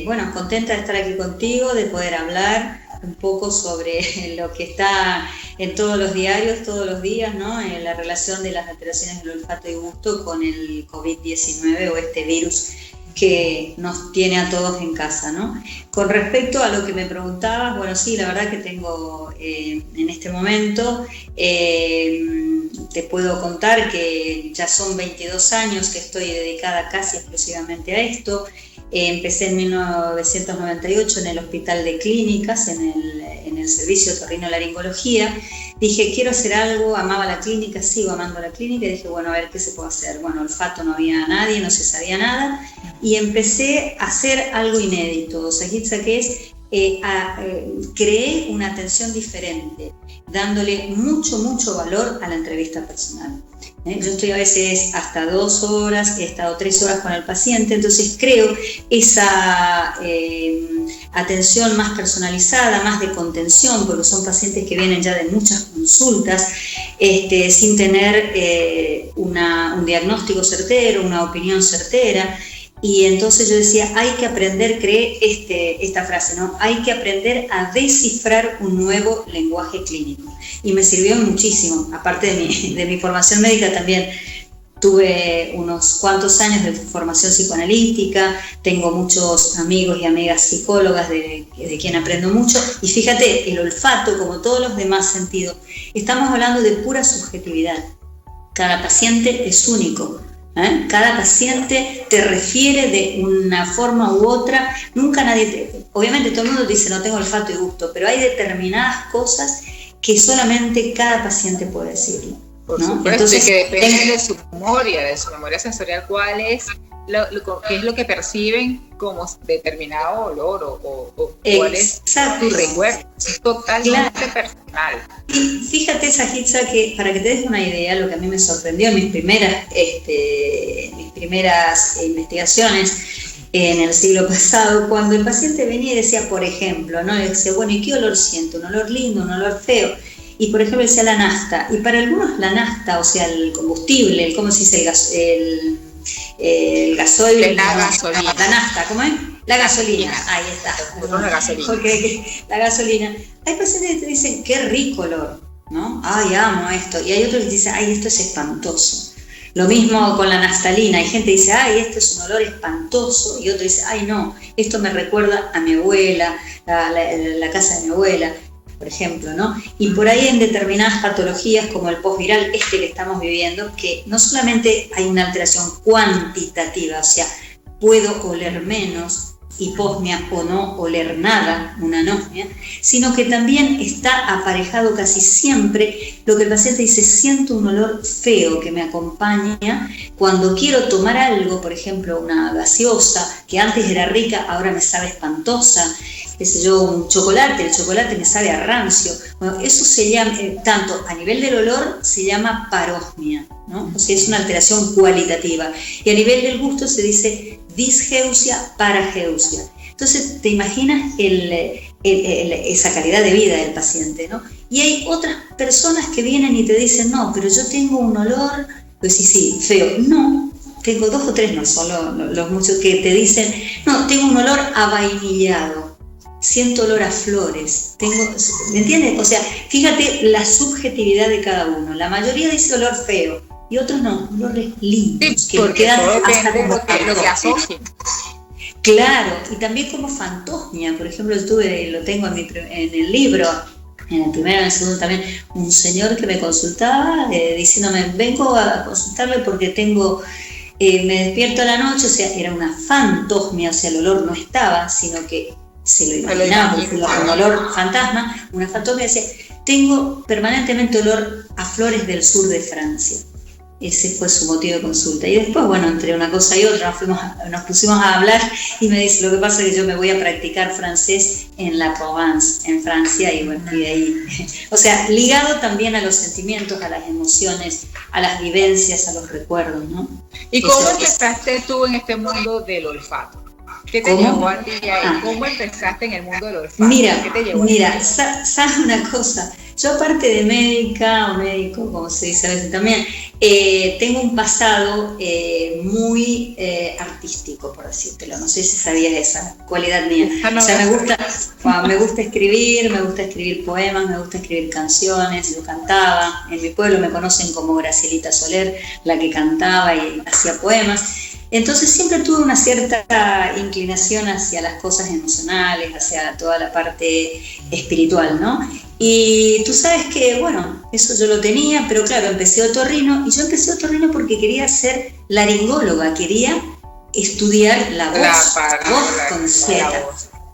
Bueno, contenta de estar aquí contigo, de poder hablar un poco sobre lo que está en todos los diarios, todos los días, ¿no? En la relación de las alteraciones del olfato y gusto con el COVID-19 o este virus que nos tiene a todos en casa, ¿no? Con respecto a lo que me preguntabas, bueno, sí, la verdad que tengo en este momento, te puedo contar que ya son 22 años que estoy dedicada casi exclusivamente a esto. Empecé en 1998 en el Hospital de Clínicas, en el servicio de otorrinolaringología. Dije, quiero hacer algo, amaba la clínica, sigo amando la clínica, y dije, bueno, a ver qué se puede hacer. Bueno, olfato no había nadie, no se sabía nada, y empecé a hacer algo inédito, Sajitza, que es, creé una atención diferente, dándole mucho valor a la entrevista personal. Yo estoy a veces hasta 2 horas, he estado 3 horas con el paciente, entonces creo esa atención más personalizada, más de contención, porque son pacientes que vienen ya de muchas consultas, sin tener un diagnóstico certero, una opinión certera. Y entonces yo decía, hay que aprender, creé esta frase, ¿no? Hay que aprender a descifrar un nuevo lenguaje clínico. Y me sirvió muchísimo, aparte de mi formación médica también. Tuve unos cuantos años de formación psicoanalítica, tengo muchos amigos y amigas psicólogas de quien aprendo mucho. Y fíjate, el olfato, como todos los demás sentidos, estamos hablando de pura subjetividad. Cada paciente es único. Cada paciente te refiere de una forma u otra. Nunca obviamente todo el mundo dice no tengo olfato y gusto, pero hay determinadas cosas que solamente cada paciente puede decirlo. Por supuesto, entonces, que depende de su memoria sensorial, cuál es, qué es lo que perciben como determinado olor o cuál es tu recuerdo. Es totalmente personal. Y fíjate, Sajitza, que para que te des una idea, lo que a mí me sorprendió en mis primeras primeras investigaciones en el siglo pasado, cuando el paciente venía y decía, por ejemplo, ¿no? Le decía, bueno, ¿y qué olor siento? ¿Un olor lindo, un olor feo? Y por ejemplo decía la nafta, y para algunos la nafta, o sea, el combustible, ¿cómo se dice? El gasoil, la gasolina. La nafta, ¿cómo es? La gasolina, ahí está. La gasolina. La gasolina. Hay pacientes que te dicen, qué rico olor, ¿no? Ay, amo esto. Y hay otros que dicen, ay, esto es espantoso. Lo mismo con la naftalina. Hay gente que dice, ay, esto es un olor espantoso. Y otro dice, ay, no, esto me recuerda a mi abuela, la casa de mi abuela, por ejemplo, ¿no? Y por ahí en determinadas patologías como el postviral, que estamos viviendo, que no solamente hay una alteración cuantitativa, o sea, puedo oler menos, hiposmia o no oler nada, una anosmia, sino que también está aparejado casi siempre lo que el paciente dice, siento un olor feo que me acompaña cuando quiero tomar algo, por ejemplo, una gaseosa que antes era rica, ahora me sabe espantosa, qué sé yo, un chocolate, el chocolate me sabe a rancio. Bueno, eso se llama, tanto a nivel del olor, se llama parosmia, ¿no? O sea, es una alteración cualitativa. Y a nivel del gusto se dice disgeusia, parageusia. Entonces, te imaginas esa calidad de vida del paciente, ¿no? Y hay otras personas que vienen y te dicen, no, pero yo tengo un olor, pues sí, feo. No, tengo 2 o 3, no solo los muchos que te dicen, no, tengo un olor a vainillado. Siento olor a flores, ¿me entiendes? O sea, fíjate la subjetividad de cada uno. La mayoría dice olor feo y otros no, olores lindos. Sí, porque quedan hasta como lo que asocien. Claro, y también como fantosmia. Por ejemplo, lo tengo en el libro, en el primero y en el segundo también, un señor que me consultaba diciéndome, vengo a consultarle porque me despierto a la noche, o sea, era una fantosmia, o sea, el olor no estaba, sino que se lo imaginaba, un olor fantasma, una fantasma, decía, tengo permanentemente olor a flores del sur de Francia. Ese fue su motivo de consulta. Y después, bueno, entre una cosa y otra nos pusimos a hablar y me dice, lo que pasa es que yo me voy a practicar francés en la Provence, en Francia, y bueno, y de ahí. O sea, ligado también a los sentimientos, a las emociones, a las vivencias, a los recuerdos, ¿no? ¿Y cómo empezaste tú en este mundo del olfato? ¿Qué te llevó a ti ahí? ¿Cómo empezaste en el mundo del olfato? Mira, ¿qué te llevó a ti? ¿Sabes una cosa? Yo, aparte de médica o médico, como se dice a veces también, tengo un pasado muy artístico, por decírtelo. No sé si sabías esa cualidad mía. O sea, me gusta escribir poemas, me gusta escribir canciones. Yo cantaba. En mi pueblo me conocen como Gracielita Soler, la que cantaba y hacía poemas. Entonces siempre tuve una cierta inclinación hacia las cosas emocionales, hacia toda la parte espiritual, ¿no? Y tú sabes que, bueno, eso yo lo tenía, pero claro, empecé otorrino, y yo empecé otorrino porque quería ser laringóloga, quería estudiar la voz con Z.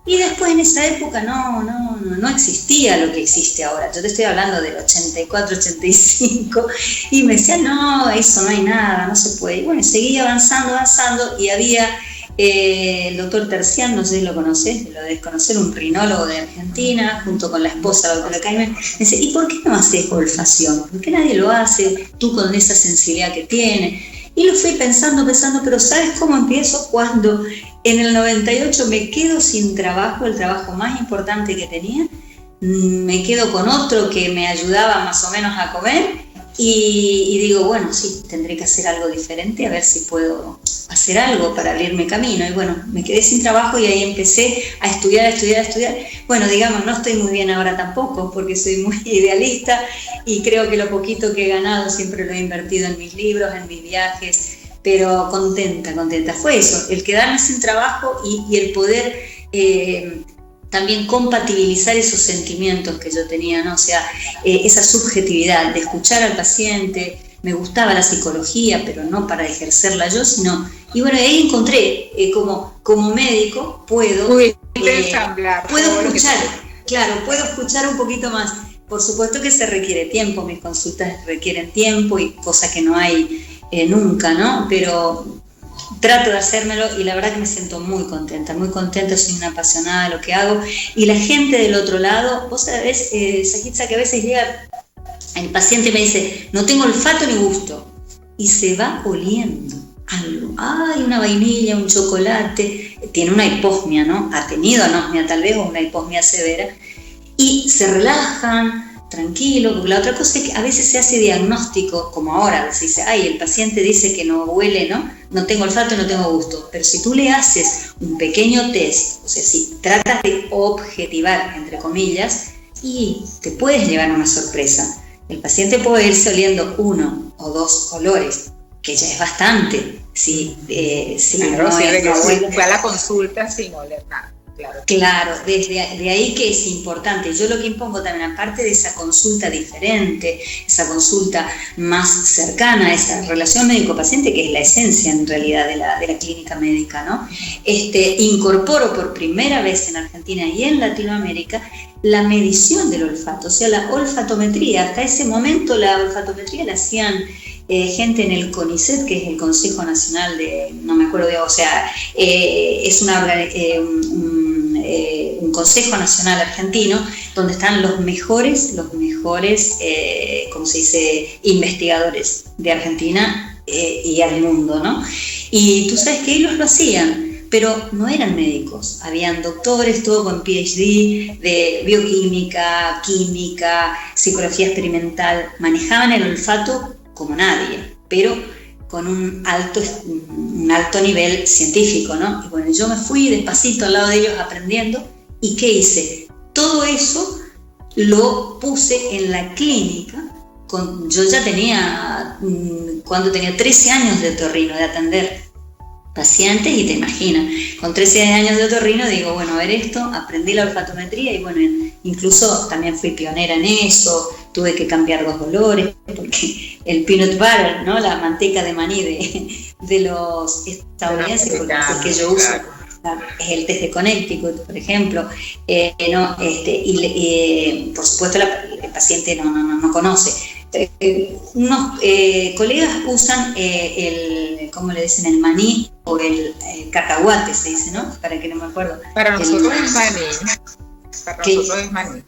Y después en esa época no existía lo que existe ahora. Yo te estoy hablando del 84, 85, y me decían, no, eso no hay nada, no se puede. Y bueno, seguí avanzando, y había el doctor Tercián, no sé si lo conocés, lo debes conocer, un rinólogo de Argentina, junto con la esposa, la doctora Carmen, me dice, ¿y por qué no haces olfacción? ¿Por qué nadie lo hace? Tú con esa sensibilidad que tienes. Y lo fui pensando, pero ¿sabes cómo empiezo? Cuando en el 98 me quedo sin trabajo, el trabajo más importante que tenía, me quedo con otro que me ayudaba más o menos a comer, y digo, bueno, sí, tendré que hacer algo diferente, a ver si puedo hacer algo para abrirme camino. Y bueno, me quedé sin trabajo y ahí empecé a estudiar. Bueno, digamos, no estoy muy bien ahora tampoco, porque soy muy idealista y creo que lo poquito que he ganado siempre lo he invertido en mis libros, en mis viajes, pero contenta. Fue eso, el quedarme sin trabajo y el poder también compatibilizar esos sentimientos que yo tenía, ¿no? O sea, esa subjetividad de escuchar al paciente. Me gustaba la psicología, pero no para ejercerla yo, sino... Y bueno, ahí encontré, como médico, puedo escuchar, claro, puedo escuchar un poquito más. Por supuesto que se requiere tiempo, mis consultas requieren tiempo, y cosa que no hay nunca, ¿no? Pero trato de hacérmelo y la verdad que me siento muy contenta, soy una apasionada de lo que hago. Y la gente del otro lado, vos sabés, Sajitza, que a veces llega el paciente y me dice, no tengo olfato ni gusto, y se va oliendo algo, hay una vainilla, un chocolate, tiene una hiposmia, ¿no? Ha tenido anosmia tal vez o una hiposmia severa, y se relajan, tranquilo, porque la otra cosa es que a veces se hace diagnóstico, como ahora, se dice, el paciente dice que no huele, ¿no? No tengo olfato, no tengo gusto, pero si tú le haces un pequeño test, o sea, si tratas de objetivar, entre comillas, y te puedes llevar una sorpresa. El paciente puede irse oliendo 1 o 2 olores, que ya es bastante. Si fue a la consulta sin oler nada. Claro, desde ahí que es importante. Yo lo que impongo también, aparte de esa consulta diferente, esa consulta más cercana, esa relación médico-paciente, que es la esencia en realidad de la clínica médica, ¿no? Incorporo por primera vez en Argentina y en Latinoamérica la medición del olfato, o sea, la olfatometría. Hasta ese momento la olfatometría la hacían gente en el CONICET, que es el Consejo Nacional de, no me acuerdo, es un Consejo Nacional argentino donde están los mejores, ¿cómo se dice?, investigadores de Argentina y al mundo, ¿no? Y tú sabes que ellos lo hacían, pero no eran médicos, habían doctores, todo con PhD de bioquímica, química, psicología experimental, manejaban el olfato como nadie, pero con un alto nivel científico, ¿no? Y bueno, yo me fui despacito al lado de ellos aprendiendo, ¿y qué hice? Todo eso lo puse en la clínica. Yo ya tenía 13 años de otorrino, de atender pacientes, y te imaginas, con 13 años de otorrino digo, bueno, a ver esto, aprendí la olfatometría y bueno, incluso también fui pionera en eso, tuve que cambiar 2 olores, porque el peanut butter, ¿no?, la manteca de maní de los estadounidenses, porque es el que yo uso, es el test de Connecticut, por ejemplo, por supuesto el paciente no conoce. Unos colegas usan ¿cómo le dicen?, el maní o el cacahuate, se dice, ¿no? Para que no me acuerdo. Para nosotros es maní. Nosotros es maní.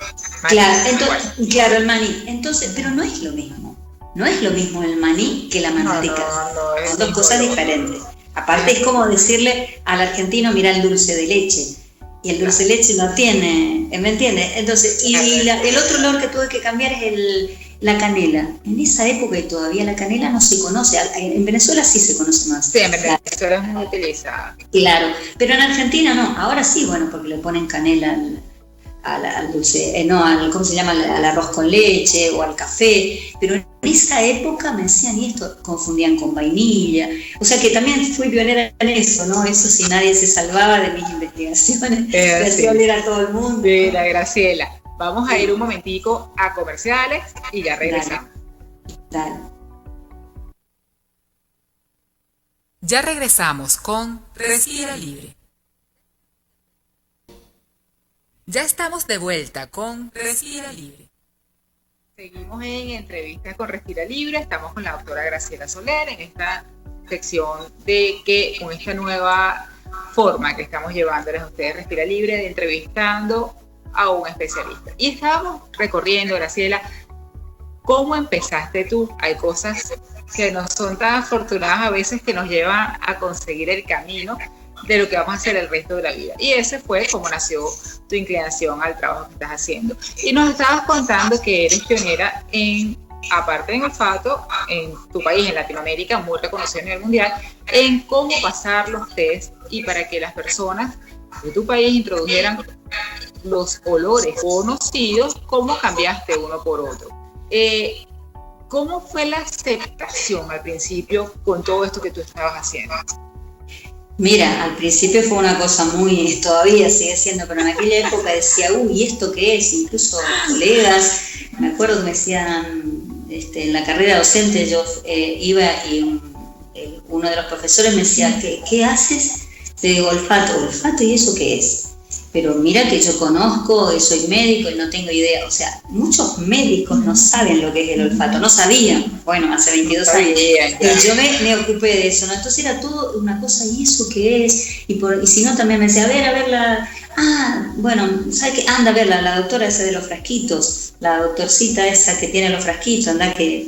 Claro, el maní. Entonces, pero no es lo mismo. No es lo mismo el maní que la manteca. No, son 2 cosas diferentes. Aparte es como decirle al argentino, mira el dulce de leche. Y el dulce de leche no tiene, ¿me entiendes? Entonces, el otro olor que tuve que cambiar es la canela. En esa época y todavía la canela no se conoce. En Venezuela sí se conoce más. Sí, en Venezuela es muy utilizada. Claro, pero en Argentina no. Ahora sí, bueno, porque le ponen canela al dulce, ¿cómo se llama?, al arroz con leche o al café. Pero en esa época me decían, y esto confundían con vainilla. O sea que también fui pionera en eso, ¿no? Eso si nadie se salvaba de mis investigaciones. Le hacía oler a todo el mundo. Sí, la Graciela. Vamos a ir un momentico a comerciales y ya regresamos. Dale. Ya regresamos con Respira Libre. Ya estamos de vuelta con Respira Libre. Seguimos en entrevistas con Respira Libre. Estamos con la doctora Graciela Soler en esta sección de que con esta nueva forma que estamos llevándoles a ustedes Respira Libre, de entrevistando a un especialista. Y estábamos recorriendo, Graciela, ¿cómo empezaste tú? Hay cosas que no son tan afortunadas a veces que nos llevan a conseguir el camino de lo que vamos a hacer el resto de la vida. Y ese fue como nació tu inclinación al trabajo que estás haciendo. Y nos estabas contando que eres pionera aparte en olfato, en tu país, en Latinoamérica, muy reconocido a nivel mundial, en cómo pasar los test y para que las personas de tu país introdujeran los olores conocidos, cómo cambiaste uno por otro. ¿Cómo fue la aceptación al principio con todo esto que tú estabas haciendo? Mira, al principio fue una cosa todavía sigue siendo, pero en aquella época decía, ¿y esto qué es? Incluso colegas, me acuerdo que me decían, en la carrera docente yo iba y uno de los profesores me decía, ¿qué haces? Le digo, olfato, ¿y eso qué es? pero mira que yo conozco, soy médico y no tengo idea. O sea, muchos médicos no saben lo que es el olfato, no sabían, bueno, hace 22 años. Y yo me ocupé de eso, ¿no? Entonces era todo una cosa, ¿y eso qué es? Y si no, también me decía, a ver la... bueno, ¿sabes qué? Anda a verla, la doctora esa de los frasquitos, la doctorcita esa que tiene los frasquitos, anda que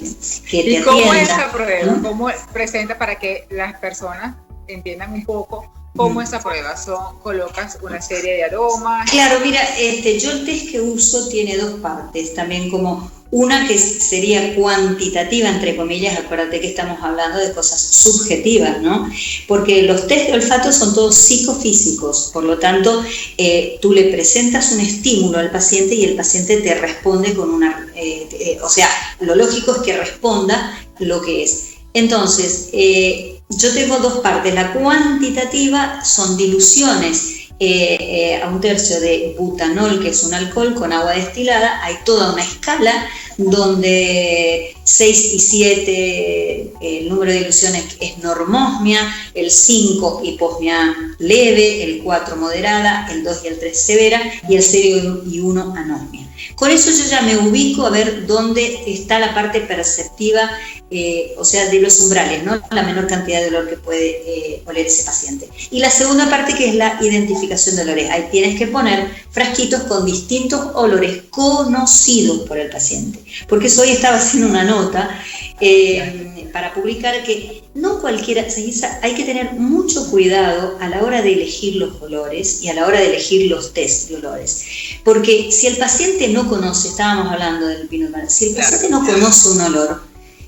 te atienda. ¿Y cómo es esa prueba? ¿No? ¿Cómo presenta para que las personas entiendan un poco cómo esa prueba? Colocas una serie de aromas. Claro, mira, yo el test que uso tiene dos partes, también como una que sería cuantitativa, entre comillas, acuérdate que estamos hablando de cosas subjetivas, ¿no? Porque los test de olfato son todos psicofísicos, por lo tanto, tú le presentas un estímulo al paciente y el paciente te responde con una... o sea, lo lógico es que responda lo que es. Entonces, yo tengo dos partes. La cuantitativa son diluciones a 1/3 de butanol, que es un alcohol, con agua destilada. Hay toda una escala donde 6 y 7 el número de diluciones es normosmia, el 5 hiposmia leve, el 4 moderada, el 2 y el 3 severa y el 0 y 1 anosmia. Con eso yo ya me ubico a ver dónde está la parte perceptiva, o sea, de los umbrales, ¿no? La menor cantidad de olor que puede oler ese paciente. Y la segunda parte, que es la identificación de olores. Ahí tienes que poner frasquitos con distintos olores conocidos por el paciente. Porque hoy estaba haciendo una nota para publicar que no cualquiera, hay que tener mucho cuidado a la hora de elegir los olores y a la hora de elegir los test de olores. Porque si el paciente no conoce, estábamos hablando del Pinot Noir, si el paciente no conoce un olor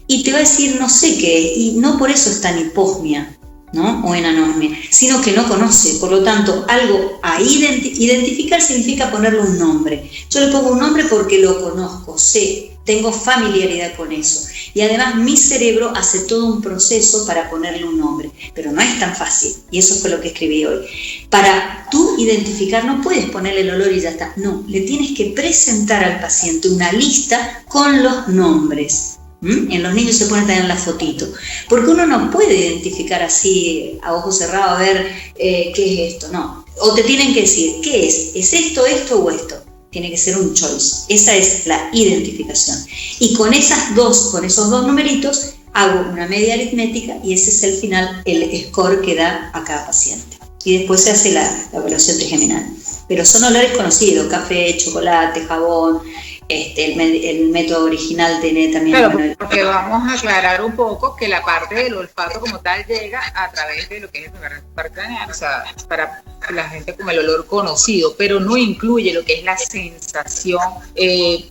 y te va a decir no sé qué, y no por eso está en hiposmia, ¿no? O en anosmia, sino que no conoce. Por lo tanto, algo a identificar significa ponerle un nombre. Yo le pongo un nombre porque lo conozco, sé, tengo familiaridad con eso. Y además mi cerebro hace todo un proceso para ponerle un nombre. Pero no es tan fácil. Y eso fue lo que escribí hoy. Para tú identificar, no puedes ponerle el olor y ya está. No, le tienes que presentar al paciente una lista con los nombres. En los niños se pone también la fotito, porque uno no puede identificar así a ojos cerrados a ver qué es esto, no. O te tienen que decir, ¿qué es? ¿Es esto o esto? Tiene que ser un choice. Esa es la identificación. Y con esos dos numeritos hago una media aritmética y ese es el final, el score que da a cada paciente. Y después se hace la evaluación trigeminal. Pero son olores conocidos: café, chocolate, jabón. El método original tiene también... Claro, porque vamos a aclarar un poco que la parte del olfato como tal llega a través de lo que es el parque craneal, o sea, para la gente con el olor conocido, pero no incluye lo que es la sensación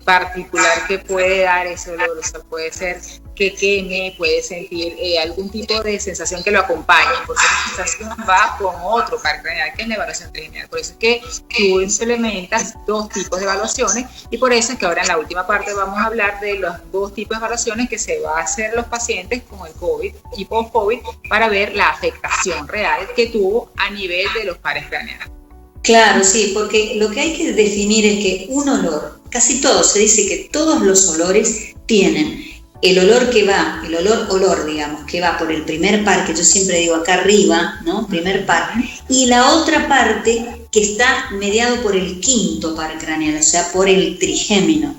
particular que puede dar ese olor. O sea, puede ser que queme, puede sentir algún tipo de sensación que lo acompañe, porque esa sensación va con otro parque craneal, que es la evaluación trigeminal. Por eso es que tú implementas dos tipos de evaluaciones, y por eso es que ahora en la última parte vamos a hablar de los dos tipos de evaluaciones que se va a hacer los pacientes con el COVID y post-COVID para ver la afectación real que tuvo a nivel de los pares craneales. Claro, sí, porque lo que hay que definir es que un olor, casi todo, se dice que todos los olores tienen el olor que va, el olor, digamos, que va por el primer par, que yo siempre digo acá arriba, ¿no? Primer par, y la otra parte que está mediado por el quinto par craneal, o sea, por el trigémino.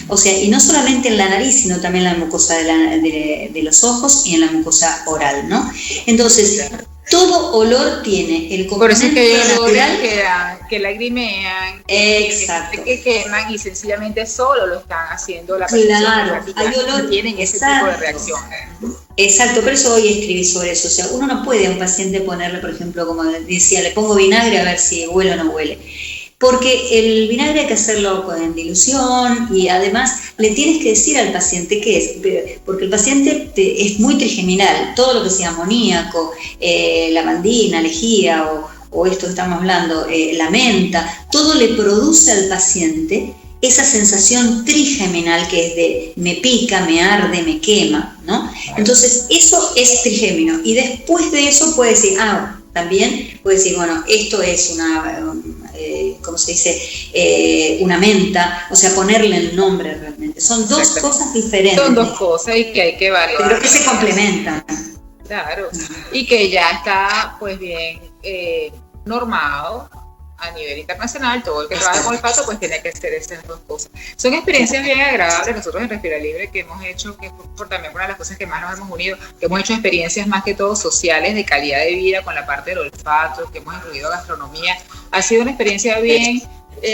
O sea, y no solamente en la nariz, sino también en la mucosa de los ojos y en la mucosa oral, ¿no? Entonces, todo olor tiene el componente. Por eso es que hay olores que lagrimean, exacto, que queman y sencillamente solo lo están haciendo la persona. Claro, hay olor, tienen ese tipo de reacciones. Exacto, por eso hoy escribí sobre eso. O sea, uno no puede a un paciente ponerle, por ejemplo, como decía, le pongo vinagre a ver si huele o no huele. Porque el vinagre hay que hacerlo en dilución y además le tienes que decir al paciente qué es, porque el paciente es muy trigeminal, todo lo que sea amoníaco, lavandina, lejía o esto que estamos hablando, la menta, todo le produce al paciente esa sensación trigeminal que es de me pica, me arde, me quema, ¿no? Entonces eso es trigémino y después de eso puede decir, también puede decir, bueno, esto es una... ¿cómo se dice? Una menta, o sea, ponerle el nombre realmente. Son dos cosas diferentes. Son dos cosas y que hay que evaluar. Pero que se complementan. Claro, y que ya está, pues bien, normado a nivel internacional, todo el que trabaja con olfato pues tiene que hacer esas dos cosas. Son experiencias bien agradables. Nosotros en Respira Libre que hemos hecho, que es también una de las cosas que más nos hemos unido, que hemos hecho experiencias más que todo sociales de calidad de vida con la parte del olfato, que hemos incluido gastronomía. Ha sido una experiencia bien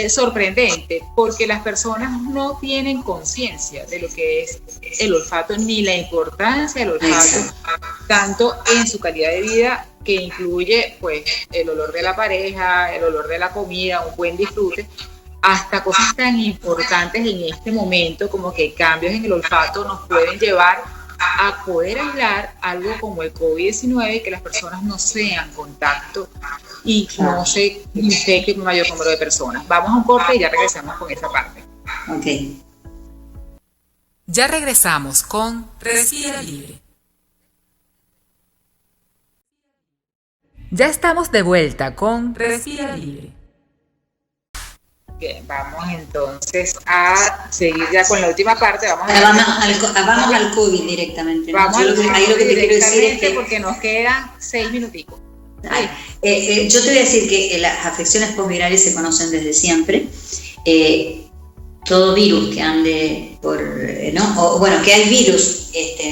sorprendente, porque las personas no tienen conciencia de lo que es el olfato ni la importancia del olfato, tanto en su calidad de vida, que incluye pues el olor de la pareja, el olor de la comida, un buen disfrute, hasta cosas tan importantes en este momento como que cambios en el olfato nos pueden llevar a poder aislar algo como el COVID-19 y que las personas no sean contacto y no se infecte un mayor número de personas. Vamos a un corte y ya regresamos con esa parte. Ok. Ya regresamos con Respira Libre. Ya estamos de vuelta con Respira Libre. Bien, vamos entonces a seguir ya con la última parte. Vamos al COVID directamente, ¿no? Vamos ahí lo que te quiero decir es que porque nos quedan 6 minuticos. Yo te voy a decir que las afecciones postvirales se conocen desde siempre. Todo virus que ande por, ¿no? O, bueno, que hay virus,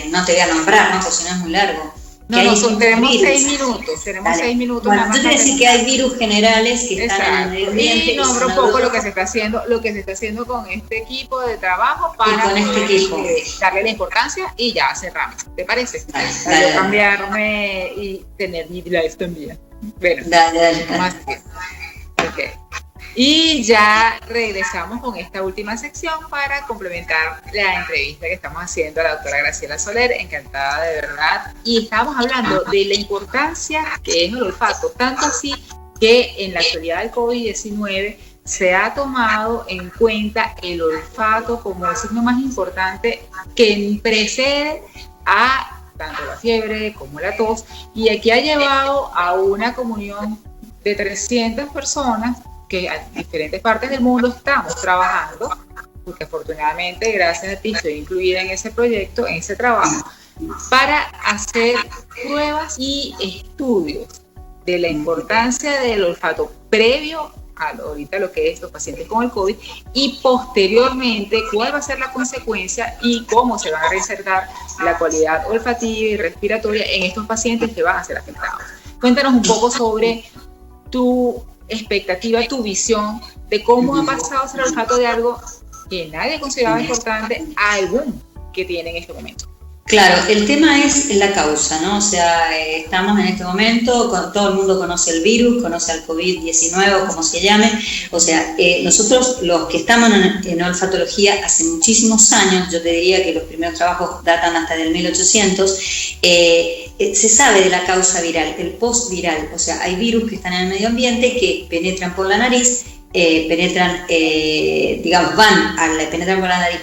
no te voy a nombrar, ¿no? Porque si no es muy largo. Tenemos 6 minutos. Tenemos 6 minutos. Bueno, yo te voy a decir que hay virus generales que están en el medio ambiente. Y nombro un poco lo que se está haciendo con este equipo de trabajo para darle la importancia y ya cerramos. ¿Te parece? Dale. Cambiarme y tener mi live también. Bueno, dale. Más bien. Okay. Y ya regresamos con esta última sección para complementar la entrevista que estamos haciendo a la doctora Graciela Soler, encantada de verdad. Y estamos hablando de la importancia que es el olfato, tanto así que en la actualidad del COVID-19 se ha tomado en cuenta el olfato como el signo más importante que precede a tanto la fiebre como la tos, y aquí ha llevado a una comunión de 300 personas que en diferentes partes del mundo estamos trabajando, porque afortunadamente gracias a ti estoy incluida en ese proyecto, en ese trabajo, para hacer pruebas y estudios de la importancia del olfato previo a ahorita lo que es los pacientes con el COVID, y posteriormente cuál va a ser la consecuencia y cómo se va a reinsertar la cualidad olfativa y respiratoria en estos pacientes que van a ser afectados. Cuéntanos un poco sobre tu expectativa, tu visión de cómo ha pasado a ser el olfato de algo que nadie consideraba importante a algún que tiene en este momento. Claro, el tema es la causa, ¿no? O sea, estamos en este momento, todo el mundo conoce el virus, conoce al COVID-19 o como se llame. O sea, nosotros los que estamos en olfatología hace muchísimos años, yo te diría que los primeros trabajos datan hasta del 1800, se sabe de la causa viral, el post-viral. O sea, hay virus que están en el medio ambiente que penetran por la nariz, penetran por la nariz,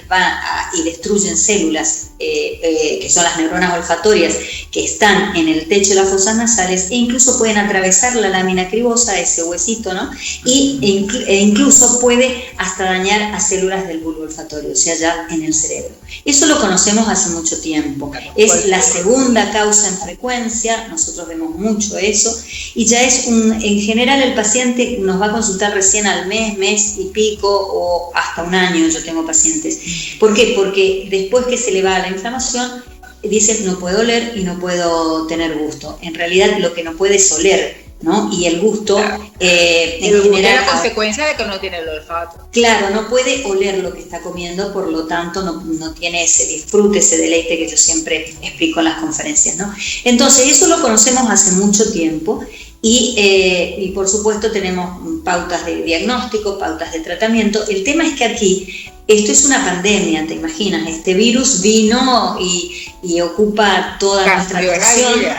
y destruyen células que son las neuronas olfatorias que están en el techo de las fosas nasales, e incluso pueden atravesar la lámina cribosa, ese huesito, ¿no? E incluso puede hasta dañar a células del bulbo olfatorio, o sea, ya en el cerebro. Eso lo conocemos hace mucho tiempo. Es la segunda causa en frecuencia, nosotros vemos mucho eso, y ya es en general el paciente nos va a consultar recién al mes y pico, o hasta un año. Yo tengo pacientes. ¿Por qué? Porque después que se le va la inflamación, dicen no puedo oler y no puedo tener gusto. En realidad lo que no puede es oler, ¿no? Y el gusto, en general, es la consecuencia de que no tiene el olfato. Claro, no puede oler lo que está comiendo, por lo tanto no tiene ese disfrute, ese deleite que yo siempre explico en las conferencias, ¿no? Entonces, eso lo conocemos hace mucho tiempo. Y por supuesto tenemos pautas de diagnóstico, pautas de tratamiento. El tema es que aquí, esto es una pandemia, ¿te imaginas? Este virus vino y ocupa toda nuestra atención.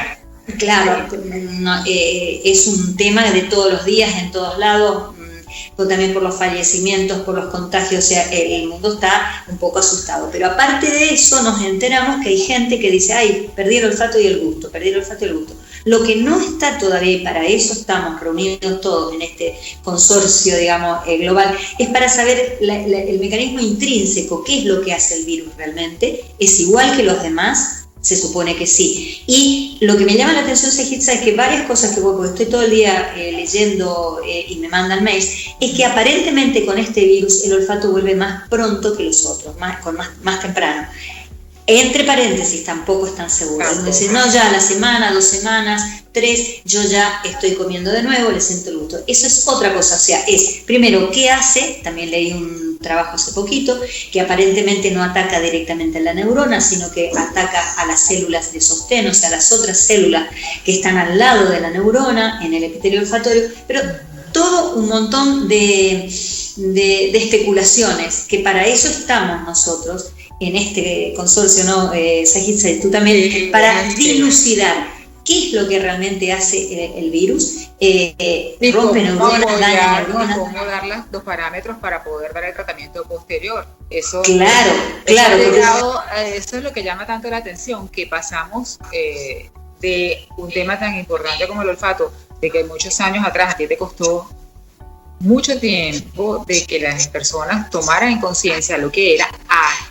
Claro, es un tema de todos los días, en todos lados, también por los fallecimientos, por los contagios. O sea, el mundo está un poco asustado. Pero aparte de eso, nos enteramos que hay gente que dice, ay, perdí el olfato y el gusto, perdí el olfato y el gusto. Lo que no está todavía, y para eso estamos reunidos todos en este consorcio, digamos, global, es para saber el mecanismo intrínseco, qué es lo que hace el virus realmente. ¿Es igual que los demás? Se supone que sí. Y lo que me llama la atención, Sejitza, es que varias cosas que voy, porque estoy todo el día leyendo y me mandan mails, es que aparentemente con este virus el olfato vuelve más pronto que los otros, más temprano. Entre paréntesis, tampoco están seguros. Dicen, no, ya la semana, 2 semanas, 3, yo ya estoy comiendo de nuevo, le siento el gusto. Eso es otra cosa, o sea, es, primero, ¿qué hace? También leí un trabajo hace poquito, que aparentemente no ataca directamente a la neurona, sino que ataca a las células de sostén, o sea, las otras células que están al lado de la neurona, en el epitelio olfatorio, pero todo un montón de especulaciones, que para eso estamos nosotros, en este consorcio, ¿no? Sejitza, tú también, sí, para dilucidar qué es lo que realmente hace el virus, rompe neuronas, daña neuronas. Cómo dar los parámetros para poder dar el tratamiento posterior. Eso, claro. Eso es lo que llama tanto la atención, que pasamos de un tema tan importante como el olfato, de que muchos años atrás a ti te costó mucho tiempo de que las personas tomaran en conciencia lo que era,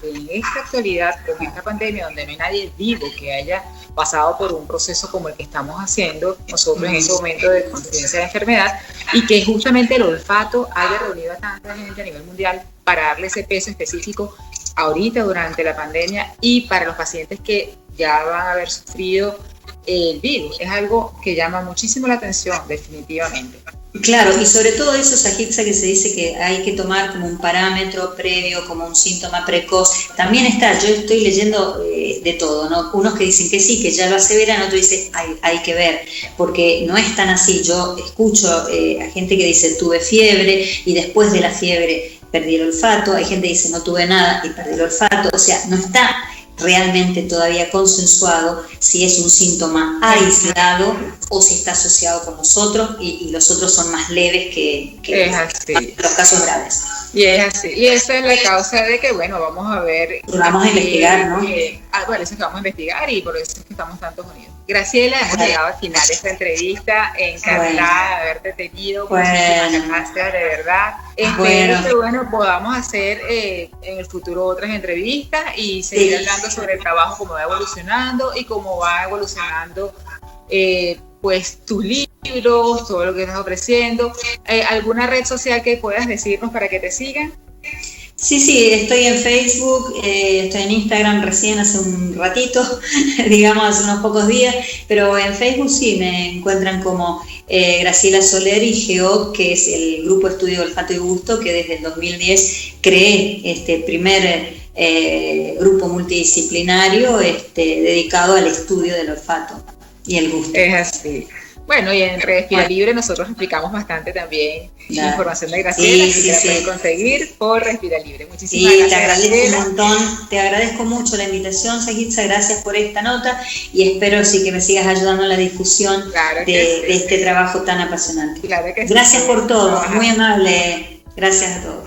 en esta actualidad, con esta pandemia, donde no hay nadie vivo que haya pasado por un proceso como el que estamos haciendo nosotros en ese momento de conciencia de enfermedad, y que justamente el olfato haya reunido a tanta gente a nivel mundial para darle ese peso específico ahorita durante la pandemia y para los pacientes que ya van a haber sufrido el virus. Es algo que llama muchísimo la atención, definitivamente. Claro, y sobre todo eso, Sejitza, que se dice que hay que tomar como un parámetro previo, como un síntoma precoz. También está, yo estoy leyendo de todo, ¿no? Unos que dicen que sí, que ya lo aseveran, otros dicen hay que ver, porque no es tan así. Yo escucho a gente que dice tuve fiebre y después de la fiebre perdí el olfato, hay gente que dice no tuve nada y perdí el olfato, o sea, no está realmente todavía consensuado si es un síntoma aislado o si está asociado con los otros y los otros son más leves que los casos graves. Y es así. Y esa es la causa de que, bueno, vamos a ver. Vamos a investigar, ¿no? Bueno, eso es que vamos a investigar y por eso es que estamos tantos unidos. Graciela, hemos llegado al final de esta entrevista. Encantada de haberte tenido. Muchísimas gracias, de verdad. Espero que, bueno, podamos hacer en el futuro otras entrevistas y seguir hablando sobre el trabajo, cómo va evolucionando y cómo va evolucionando pues tus libros, todo lo que estás ofreciendo. ¿Alguna red social que puedas decirnos para que te sigan? Sí, estoy en Facebook, estoy en Instagram recién hace un ratito, digamos hace unos pocos días, pero en Facebook sí me encuentran como Graciela Soler y GEOC, que es el Grupo Estudio Olfato y Gusto, que desde el 2010 creé este primer grupo multidisciplinario dedicado al estudio del olfato y el gusto. Es así. Bueno, y en Respira Libre nosotros explicamos bastante también información de Graciela, que la pueden conseguir por Respira Libre. Muchísimas gracias. Te agradezco un montón, te agradezco mucho la invitación, Sejitza, gracias por esta nota y espero sí que me sigas ayudando en la difusión de este trabajo tan apasionante. Claro que gracias por todo, muy amable, gracias a todos.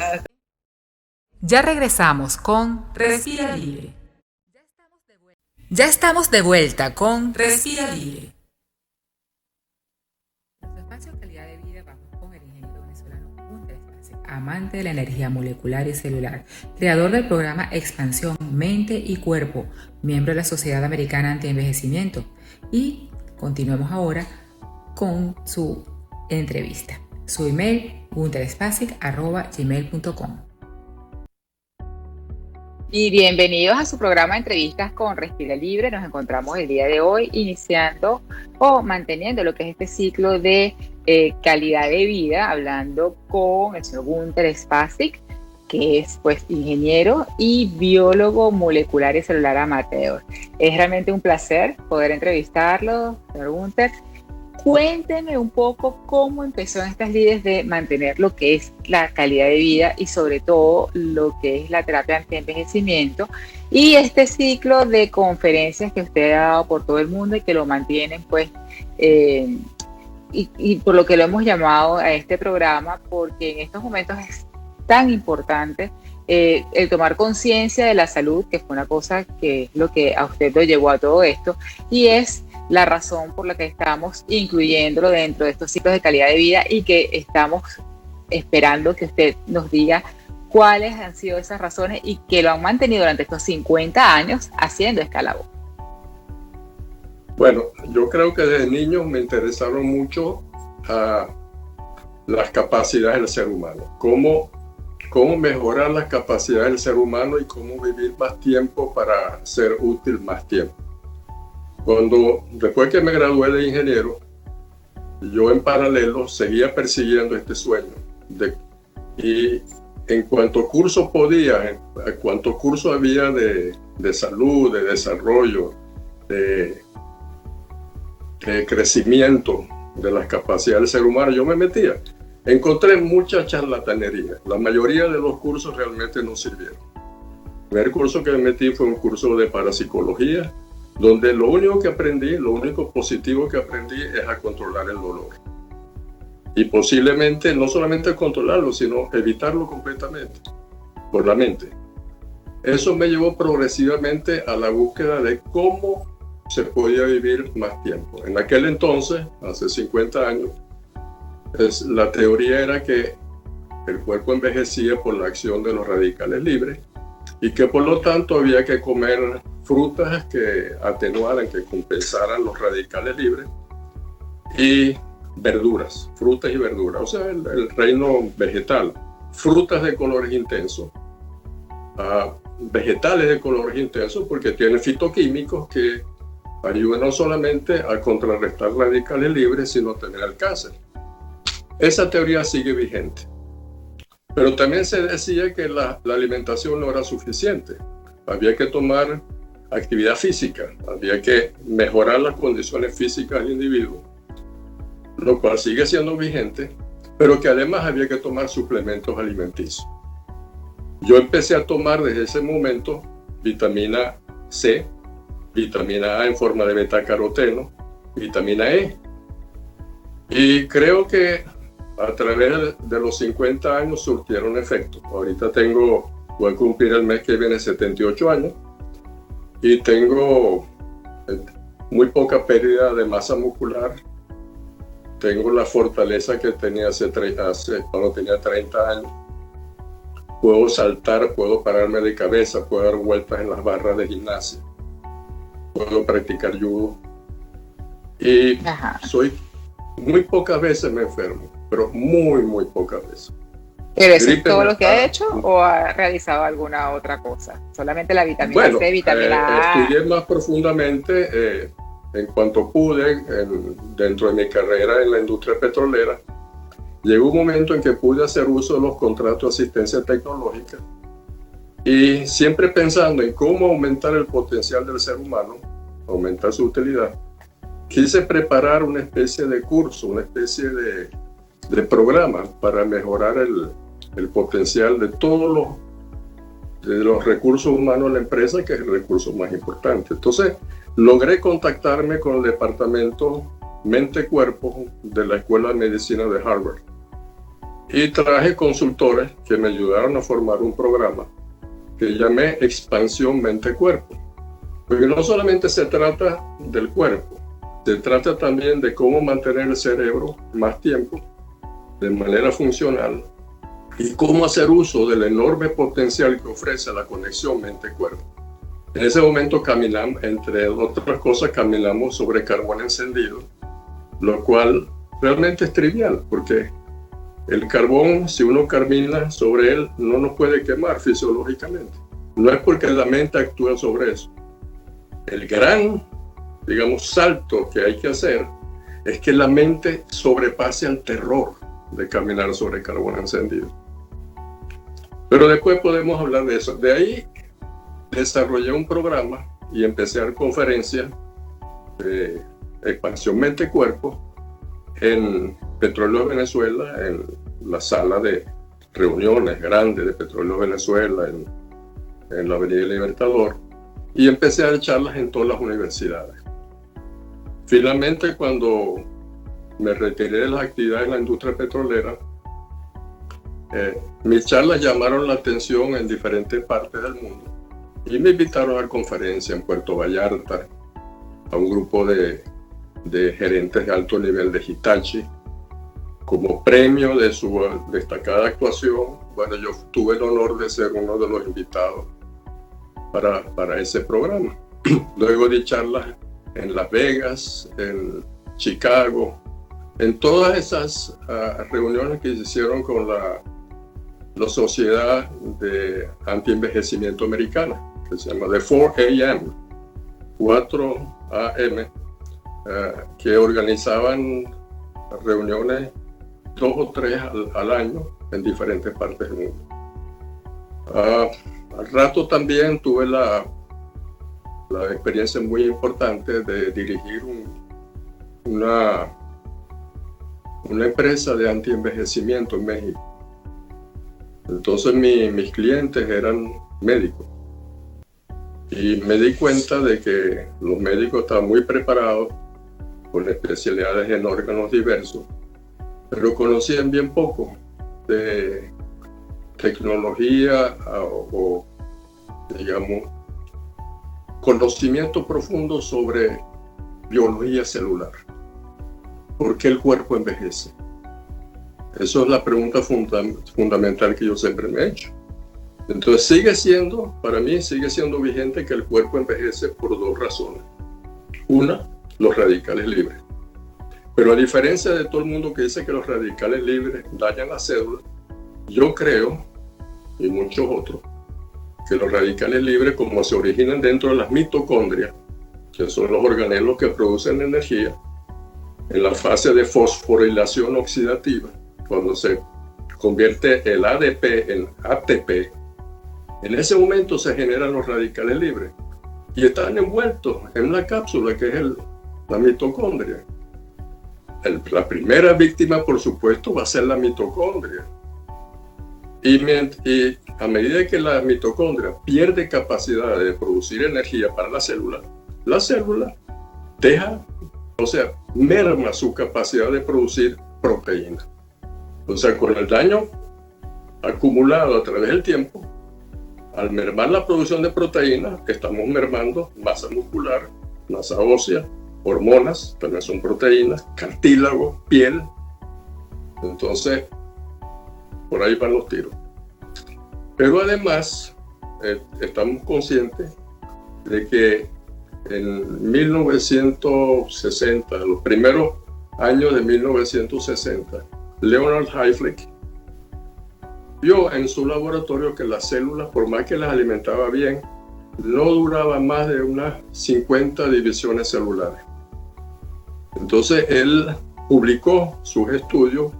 Ya regresamos con Respira Libre. Ya estamos de vuelta con Respira Libre. Nuestro espacio de calidad de vida vamos con el ingeniero venezolano Gunter Spacek, amante de la energía molecular y celular, creador del programa Expansión Mente y Cuerpo, miembro de la Sociedad Americana Anti-Envejecimiento. Y continuemos ahora con su entrevista. Su email, gunterspacek@gmail.com. Y bienvenidos a su programa de entrevistas con Respira Libre. Nos encontramos el día de hoy iniciando o manteniendo lo que es este ciclo de calidad de vida, hablando con el señor Gunter Spacek, que es pues ingeniero y biólogo molecular y celular amateur. Es realmente un placer poder entrevistarlo, señor Gunter. Cuénteme un poco cómo empezó en estas lides de mantener lo que es la calidad de vida y sobre todo lo que es la terapia anti-envejecimiento y este ciclo de conferencias que usted ha dado por todo el mundo y que lo mantienen pues y por lo que lo hemos llamado a este programa, porque en estos momentos es tan importante el tomar conciencia de la salud, que fue una cosa que es lo que a usted lo llevó a todo esto, y es la razón por la que estamos incluyéndolo dentro de estos ciclos de calidad de vida y que estamos esperando que usted nos diga cuáles han sido esas razones y que lo han mantenido durante estos 50 años haciendo esta labor. Bueno, yo creo que desde niño me interesaron mucho las capacidades del ser humano, cómo mejorar las capacidades del ser humano y cómo vivir más tiempo para ser útil más tiempo. Después que me gradué de ingeniero, yo en paralelo seguía persiguiendo este sueño. Y en cuanto curso podía, en cuanto curso había de salud, de desarrollo, de crecimiento de las capacidades del ser humano, yo me metía. Encontré mucha charlatanería. La mayoría de los cursos realmente no sirvieron. El primer curso que me metí fue un curso de parapsicología, donde lo único que aprendí, lo único positivo que aprendí es a controlar el dolor. Y posiblemente no solamente controlarlo, sino evitarlo completamente por la mente. Eso me llevó progresivamente a la búsqueda de cómo se podía vivir más tiempo. En aquel entonces, hace 50 años, la teoría era que el cuerpo envejecía por la acción de los radicales libres y que por lo tanto había que comer frutas que atenuaran, que compensaran los radicales libres, y verduras, frutas y verduras, o sea, el reino vegetal, frutas de colores intensos, vegetales de colores intensos, porque tienen fitoquímicos que ayudan no solamente a contrarrestar radicales libres, sino a tener el cáncer. Esa teoría sigue vigente. Pero también se decía que la alimentación no era suficiente. Había que tomar actividad física, había que mejorar las condiciones físicas del individuo, lo cual sigue siendo vigente, pero que además había que tomar suplementos alimenticios. Yo empecé a tomar desde ese momento vitamina C, vitamina A en forma de betacaroteno, vitamina E. Y creo que a través de los 50 años surtieron efecto. Ahorita voy a cumplir el mes que viene 78 años y tengo muy poca pérdida de masa muscular. Tengo la fortaleza que tenía cuando tenía 30 años. Puedo saltar, puedo pararme de cabeza, puedo dar vueltas en las barras de gimnasia, puedo practicar judo. Y muy pocas veces me enfermo, pero muy pocas veces. ¿Pero eso es todo lo que ha hecho o ha realizado alguna otra cosa? Solamente la vitamina C, vitamina A. Estudié más profundamente en cuanto pude dentro de mi carrera en la industria petrolera. Llegó un momento en que pude hacer uso de los contratos de asistencia tecnológica y siempre pensando en cómo aumentar el potencial del ser humano, aumentar su utilidad, quise preparar una especie de curso, una especie de programa para mejorar el potencial de todos los recursos humanos de la empresa, que es el recurso más importante. Entonces, logré contactarme con el departamento Mente-Cuerpo de la Escuela de Medicina de Harvard y traje consultores que me ayudaron a formar un programa que llamé Expansión Mente-Cuerpo. Porque no solamente se trata del cuerpo, se trata también de cómo mantener el cerebro más tiempo de manera funcional y cómo hacer uso del enorme potencial que ofrece la conexión mente-cuerpo. En ese momento caminamos, entre otras cosas, caminamos sobre carbón encendido, lo cual realmente es trivial, porque el carbón, si uno camina sobre él, no nos puede quemar fisiológicamente. No es porque la mente actúa sobre eso. El gran, salto que hay que hacer es que la mente sobrepase al terror de caminar sobre carbón encendido. Pero después podemos hablar de eso. De ahí desarrollé un programa y empecé a dar conferencias de expansión mente-cuerpo en Petróleo Venezuela, en la sala de reuniones grandes de Petróleo Venezuela, en la Avenida Libertador, y empecé a dar charlas en todas las universidades. Finalmente, cuando me retiré de las actividades en la industria petrolera, mis charlas llamaron la atención en diferentes partes del mundo y me invitaron a dar conferencias en Puerto Vallarta a un grupo de gerentes de alto nivel de Hitachi. Como premio de su destacada actuación, yo tuve el honor de ser uno de los invitados para ese programa. Luego di charlas en Las Vegas, en Chicago, en todas esas reuniones que se hicieron con la Sociedad de Antienvejecimiento Americana, que se llama The 4 AM, que organizaban reuniones 2 o 3 al año en diferentes partes del mundo. Al rato también tuve la experiencia muy importante de dirigir una empresa de antienvejecimiento en México. Entonces mis clientes eran médicos y me di cuenta de que los médicos estaban muy preparados con especialidades en órganos diversos, pero conocían bien poco de tecnología o digamos, conocimiento profundo sobre biología celular. ¿Por qué el cuerpo envejece? Eso es la pregunta fundamental que yo siempre me he hecho. Entonces para mí sigue siendo vigente que el cuerpo envejece por 2 razones. Una, los radicales libres. Pero a diferencia de todo el mundo que dice que los radicales libres dañan las células, yo creo, y muchos otros, que los radicales libres, como se originan dentro de las mitocondrias, que son los organelos que producen energía, en la fase de fosforilación oxidativa, cuando se convierte el ADP en ATP, en ese momento se generan los radicales libres y están envueltos en una cápsula que es la mitocondria. La primera víctima, por supuesto, va a ser la mitocondria. Y a medida que la mitocondria pierde capacidad de producir energía para la célula merma su capacidad de producir proteínas. O sea, con el daño acumulado a través del tiempo, al mermar la producción de proteínas, estamos mermando masa muscular, masa ósea, hormonas, también son proteínas, cartílago, piel. Entonces, por ahí van los tiros. Pero además, estamos conscientes de que en 1960, los primeros años de 1960, Leonard Hayflick vio en su laboratorio que las células, por más que las alimentaba bien, no duraban más de unas 50 divisiones celulares. Entonces él publicó sus estudios,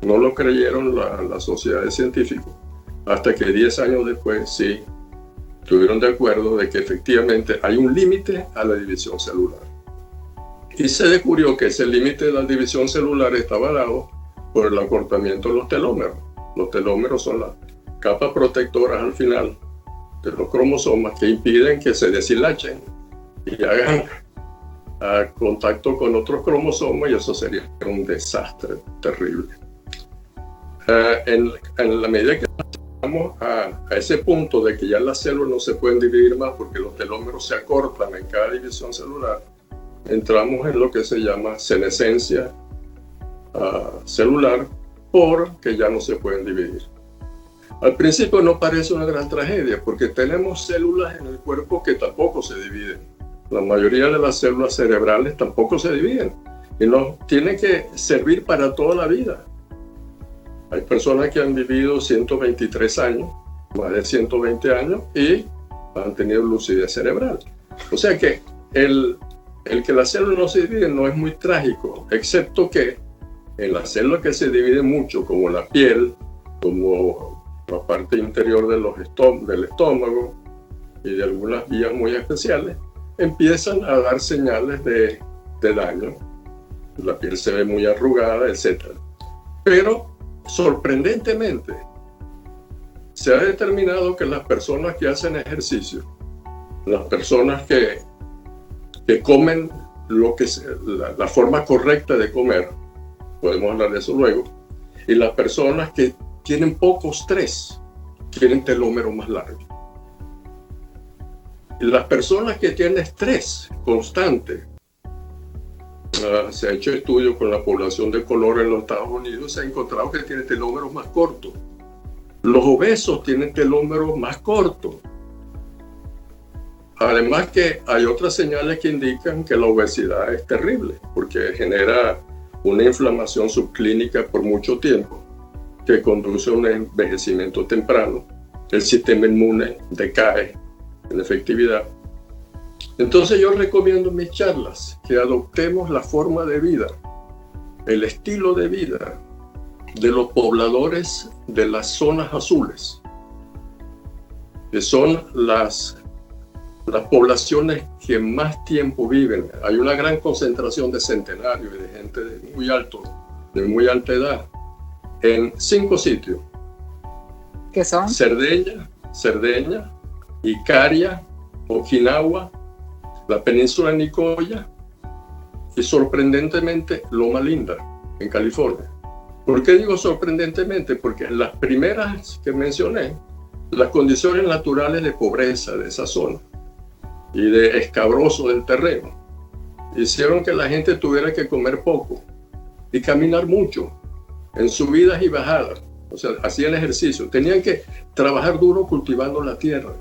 no lo creyeron las sociedades científicas, hasta que 10 años después sí estuvieron de acuerdo de que efectivamente hay un límite a la división celular. Y se descubrió que ese límite de la división celular estaba dado por el acortamiento de los telómeros. Los telómeros son las capas protectoras al final de los cromosomas que impiden que se deshilachen y hagan contacto con otros cromosomas, y eso sería un desastre terrible. En la medida que llegamos a ese punto de que ya las células no se pueden dividir más porque los telómeros se acortan en cada división celular, entramos en lo que se llama senescencia celular, porque ya no se pueden dividir. Al principio no parece una gran tragedia porque tenemos células en el cuerpo que tampoco se dividen. La mayoría de las células cerebrales tampoco se dividen y nos tienen que servir para toda la vida. Hay personas que han vivido 123 años, más de 120 años, y han tenido lucidez cerebral. O sea que el que las células no se dividen no es muy trágico, excepto que en las células que se dividen mucho, como la piel, como la parte interior del estómago y de algunas vías muy especiales, empiezan a dar señales de daño. La piel se ve muy arrugada, etc. Pero, sorprendentemente, se ha determinado que las personas que hacen ejercicio, las personas que comen la forma correcta de comer, podemos hablar de eso luego, y las personas que tienen poco estrés tienen telómeros más largos. Y las personas que tienen estrés constante, se ha hecho estudios con la población de color en los Estados Unidos, se ha encontrado que tienen telómeros más cortos. Los obesos tienen telómeros más cortos. Además que hay otras señales que indican que la obesidad es terrible, porque genera una inflamación subclínica por mucho tiempo, que conduce a un envejecimiento temprano. El sistema inmune decae en efectividad. Entonces yo recomiendo en mis charlas que adoptemos la forma de vida, el estilo de vida de los pobladores de las zonas azules, que son las poblaciones que más tiempo viven. Hay una gran concentración de centenarios y de gente de muy alta edad, en 5 sitios. ¿Qué son? Cerdeña, Icaria, Okinawa, la península de Nicoya y sorprendentemente Loma Linda, en California. ¿Por qué digo sorprendentemente? Porque en las primeras que mencioné, las condiciones naturales de pobreza de esa zona y de escabroso del terreno hicieron que la gente tuviera que comer poco y caminar mucho en subidas y bajadas. O sea, hacían ejercicio, tenían que trabajar duro cultivando la tierra.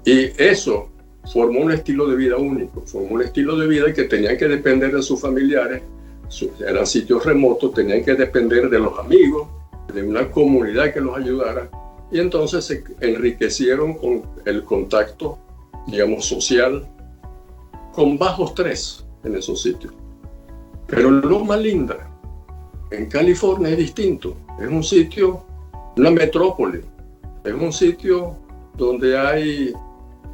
Y eso formó un estilo de vida único, formó un estilo de vida que tenían que depender de sus familiares, eran sitios remotos, tenían que depender de los amigos, de una comunidad que los ayudara, y entonces se enriquecieron con el contacto, digamos, social, con bajo estrés en esos sitios. Pero Loma Linda, en California, es distinto. Es un sitio, una metrópoli, es un sitio donde hay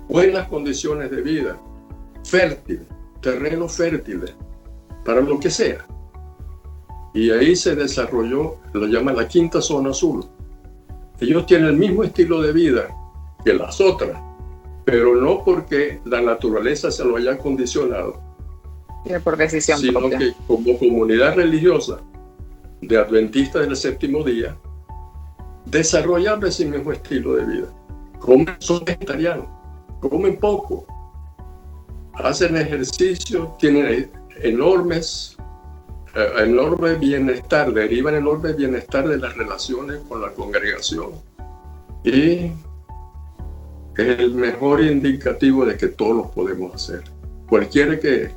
buenas condiciones de vida, fértil, terreno fértil, para lo que sea. Y ahí se desarrolló, lo llaman la quinta zona azul. Ellos tienen el mismo estilo de vida que las otras, pero no porque la naturaleza se lo haya condicionado, por decisión sino propia. que como comunidad religiosa de adventistas del séptimo día, desarrollaron ese mismo estilo de vida. Son vegetarianos, comen poco, hacen ejercicio, tienen enorme bienestar, derivan enorme bienestar de las relaciones con la congregación. Y es el mejor indicativo de que todos lo podemos hacer. Cualquiera que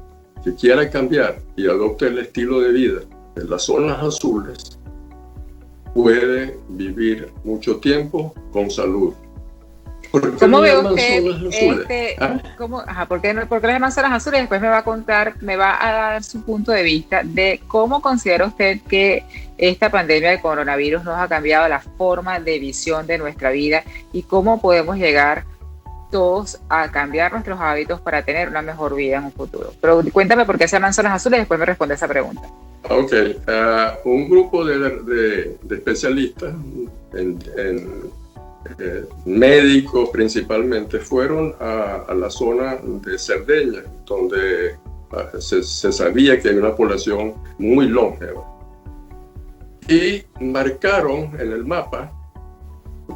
quiera cambiar y adopte el estilo de vida de las zonas azules puede vivir mucho tiempo con salud. ¿Cómo ve usted ¿por qué las llaman zonas azules? Después me va a dar su punto de vista de cómo considera usted que esta pandemia del coronavirus nos ha cambiado la forma de visión de nuestra vida y cómo podemos llegar todos a cambiar nuestros hábitos para tener una mejor vida en un futuro. Pero cuéntame por qué se llaman zonas azules y después me responde esa pregunta. Ok, un grupo de especialistas médicos principalmente fueron a la zona de Cerdeña, donde se sabía que hay una población muy longeva, y marcaron en el mapa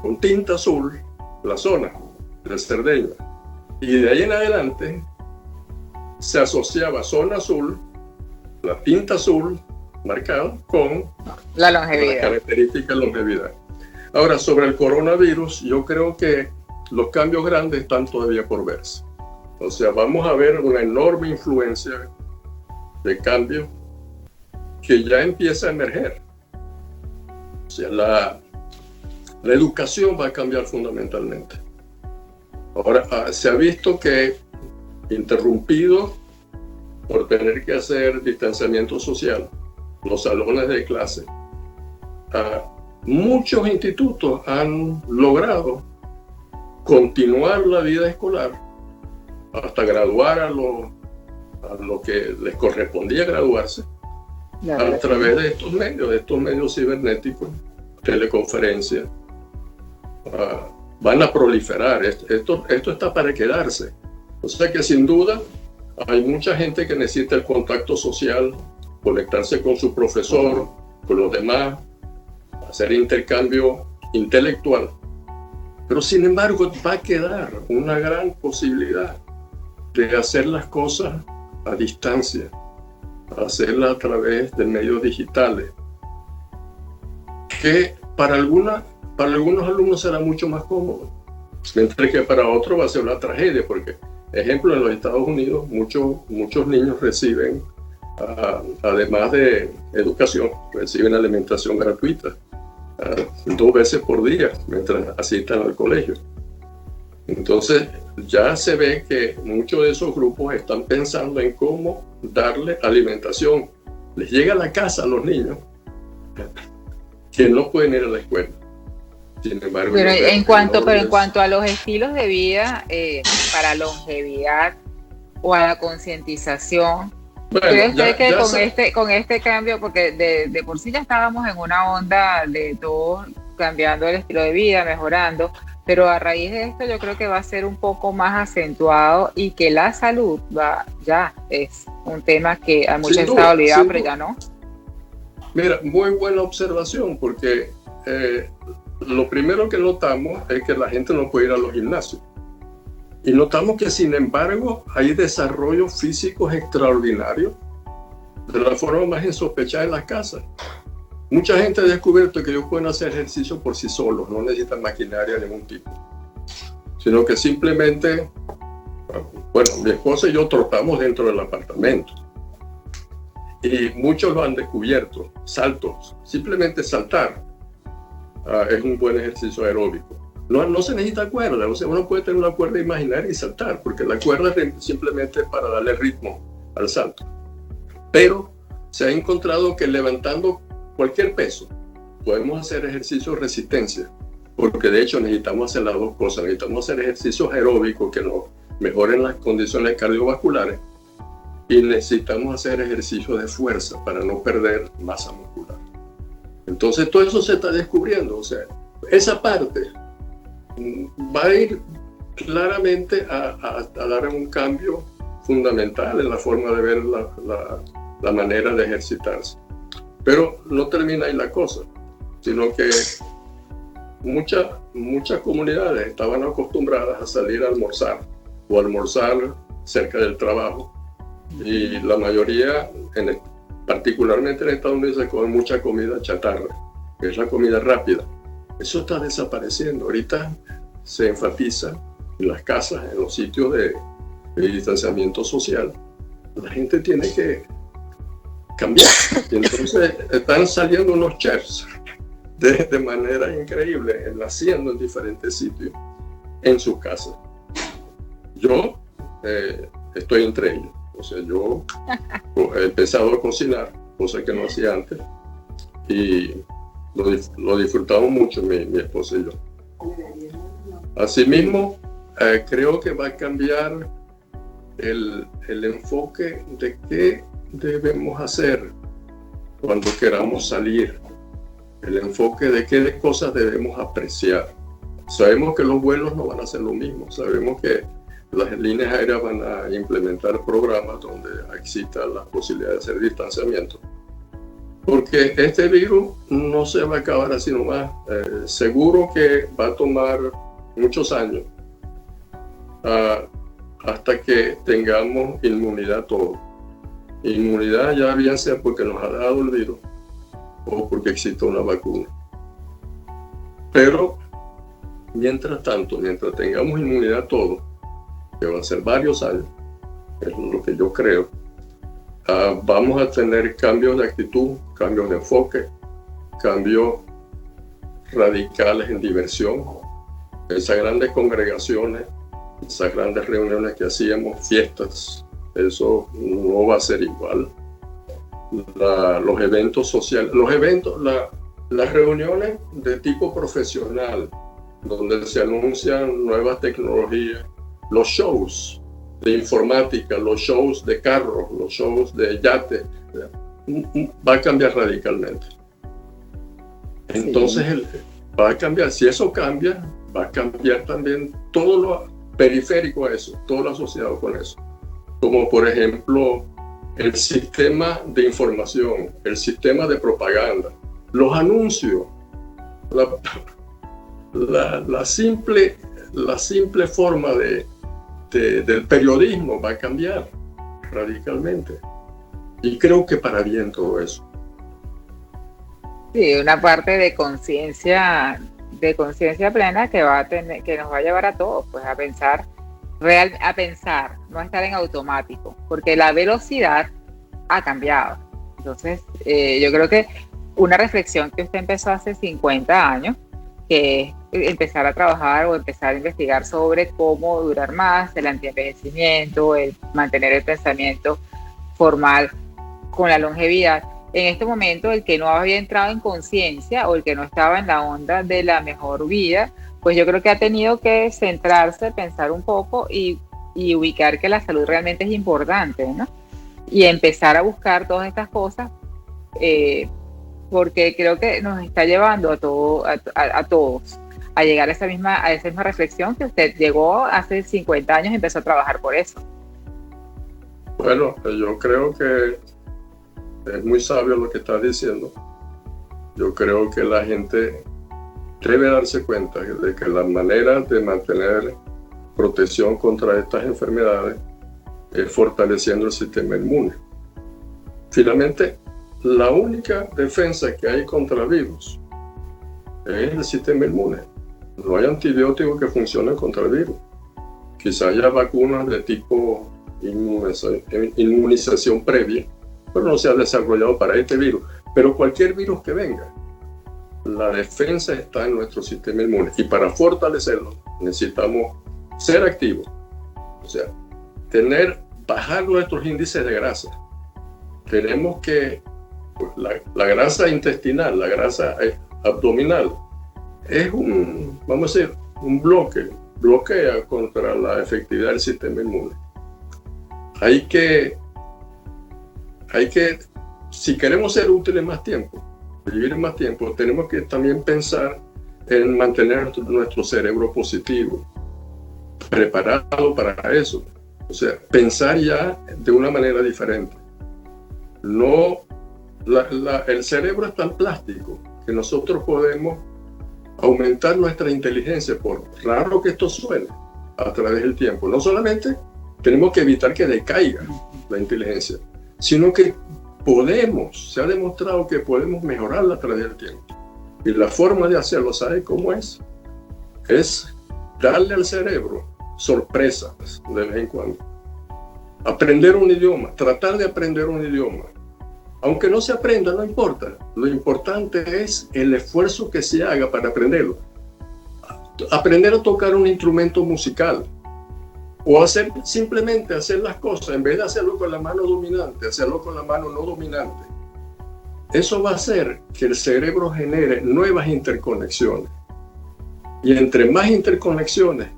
con tinta azul la zona de Cerdeña, y de ahí en adelante se asociaba zona azul, la tinta azul marcada con la longevidad, la característica de longevidad. Ahora, sobre el coronavirus, yo creo que los cambios grandes están todavía por verse. O sea, vamos a ver una enorme influencia de cambio que ya empieza a emerger. O sea, la educación va a cambiar fundamentalmente. Ahora, se ha visto que, interrumpido por tener que hacer distanciamiento social, los salones de clase, muchos institutos han logrado continuar la vida escolar hasta graduar a lo que les correspondía graduarse a través de estos medios cibernéticos, teleconferencias. Van a proliferar. Esto está para quedarse. O sea que sin duda hay mucha gente que necesita el contacto social, conectarse con su profesor, con los demás, hacer intercambio intelectual. Pero sin embargo va a quedar una gran posibilidad de hacer las cosas a distancia, hacerlas a través de medios digitales, que para algunos alumnos será mucho más cómodo, Mientras que para otro va a ser una tragedia, porque, ejemplo, en los Estados Unidos muchos niños reciben, además de educación, reciben alimentación gratuita 2 veces por día mientras asistan al colegio. Entonces ya se ve que muchos de esos grupos están pensando en cómo darle alimentación. Les llega a la casa a los niños que no pueden ir a la escuela. Sin embargo, pero en cuanto a los estilos de vida para longevidad o a la concientización, bueno, ¿cree usted que con este cambio, porque de por sí ya estábamos en una onda de todo cambiando el estilo de vida, mejorando, pero a raíz de esto yo creo que va a ser un poco más acentuado y que la salud ya es un tema que a muchos está olvidado, pero ya no? Mira, muy buena observación, porque lo primero que notamos es que la gente no puede ir a los gimnasios. Y notamos que, sin embargo, hay desarrollos físicos extraordinarios de la forma más insospechada en las casas. Mucha gente ha descubierto que ellos pueden hacer ejercicio por sí solos, no necesitan maquinaria de ningún tipo, sino que simplemente, bueno, mi esposa y yo trotamos dentro del apartamento. Y muchos lo han descubierto, saltos, simplemente saltar es un buen ejercicio aeróbico. No se necesita cuerda, o sea, uno puede tener una cuerda imaginaria y saltar, porque la cuerda es simplemente para darle ritmo al salto. Pero se ha encontrado que levantando cualquier peso podemos hacer ejercicios de resistencia, porque de hecho necesitamos hacer las dos cosas. Necesitamos hacer ejercicios aeróbicos que nos mejoren las condiciones cardiovasculares y necesitamos hacer ejercicios de fuerza para no perder masa muscular. Entonces todo eso se está descubriendo, o sea, esa parte va a ir claramente a dar un cambio fundamental en la forma de ver la manera de ejercitarse. Pero no termina ahí la cosa, sino que muchas comunidades estaban acostumbradas a salir a almorzar o almorzar cerca del trabajo, y la mayoría, particularmente en Estados Unidos, se come mucha comida chatarra, que es la comida rápida. Eso está desapareciendo. Ahorita se enfatiza en las casas, en los sitios de distanciamiento social. La gente tiene que cambiar. Y entonces están saliendo unos chefs de manera increíble, naciendo en diferentes sitios, en sus casas. Yo estoy entre ellos. O sea, yo he empezado a cocinar, cosa que no hacía antes, y lo disfrutamos mucho mi esposa y yo. Asimismo, creo que va a cambiar el enfoque de qué debemos hacer cuando queramos salir, el enfoque de qué cosas debemos apreciar. Sabemos que los vuelos no van a ser lo mismo, sabemos que las líneas aéreas van a implementar programas donde exista la posibilidad de hacer distanciamiento, porque este virus no se va a acabar así nomás. Seguro que va a tomar muchos años hasta que tengamos inmunidad todos. Inmunidad ya bien sea porque nos ha dado el virus o porque existe una vacuna. Pero mientras tanto, mientras tengamos inmunidad todos, que va a ser varios años, es lo que yo creo, vamos a tener cambios de actitud, cambios de enfoque, cambios radicales en diversión. Esas grandes congregaciones, esas grandes reuniones que hacíamos, fiestas, eso no va a ser igual. Los eventos sociales, las reuniones de tipo profesional, donde se anuncian nuevas tecnologías, los shows de informática, los shows de carros, los shows de yate, va a cambiar radicalmente. Entonces va a cambiar. Si eso cambia, va a cambiar también todo lo periférico a eso, todo lo asociado con eso. Como por ejemplo el sistema de información, el sistema de propaganda, los anuncios, la simple forma del periodismo va a cambiar radicalmente. Y creo que para bien todo eso. Sí, una parte de conciencia de conciencia plena que nos va a llevar a todos, pues a pensar, no a estar en automático, porque la velocidad ha cambiado. Entonces, yo creo que una reflexión que usted empezó hace 50 años, que es empezar a trabajar o empezar a investigar sobre cómo durar más, el antienvejecimiento, el mantener el pensamiento formal con la longevidad. En este momento, el que no había entrado en conciencia o el que no estaba en la onda de la mejor vida, pues yo creo que ha tenido que centrarse, pensar un poco y ubicar que la salud realmente es importante, ¿no? Y empezar a buscar todas estas cosas, porque creo que nos está llevando a todos a llegar a esa misma reflexión que usted llegó hace 50 años y empezó a trabajar por eso. Bueno, yo creo que es muy sabio lo que estás diciendo. Yo creo que la gente debe darse cuenta de que la manera de mantener protección contra estas enfermedades es fortaleciendo el sistema inmune. Finalmente, la única defensa que hay contra el virus es el sistema inmune. No hay antibióticos que funcionen contra el virus. Quizá haya vacunas de tipo inmunización previa, pero no se ha desarrollado para este virus. Pero cualquier virus que venga, la defensa está en nuestro sistema inmune. Y para fortalecerlo necesitamos ser activos. O sea, bajar nuestros índices de grasa. Tenemos que, pues, la grasa intestinal, la grasa abdominal, es un bloquea contra la efectividad del sistema inmune. Hay que, si queremos ser útiles más tiempo, vivir más tiempo, tenemos que también pensar en mantener nuestro cerebro positivo, preparado para eso. O sea, pensar ya de una manera diferente. El cerebro es tan plástico que nosotros podemos aumentar nuestra inteligencia, por raro que esto suene, a través del tiempo. No solamente tenemos que evitar que decaiga la inteligencia, sino que se ha demostrado que podemos mejorarla a través del tiempo. Y la forma de hacerlo, ¿sabe cómo es? Es darle al cerebro sorpresas de vez en cuando. Aprender un idioma, tratar de aprender un idioma. Aunque no se aprenda, no importa. Lo importante es el esfuerzo que se haga para aprenderlo. Aprender a tocar un instrumento musical. O simplemente hacer las cosas, en vez de hacerlo con la mano dominante, hacerlo con la mano no dominante. Eso va a hacer que el cerebro genere nuevas interconexiones. Y entre más interconexiones,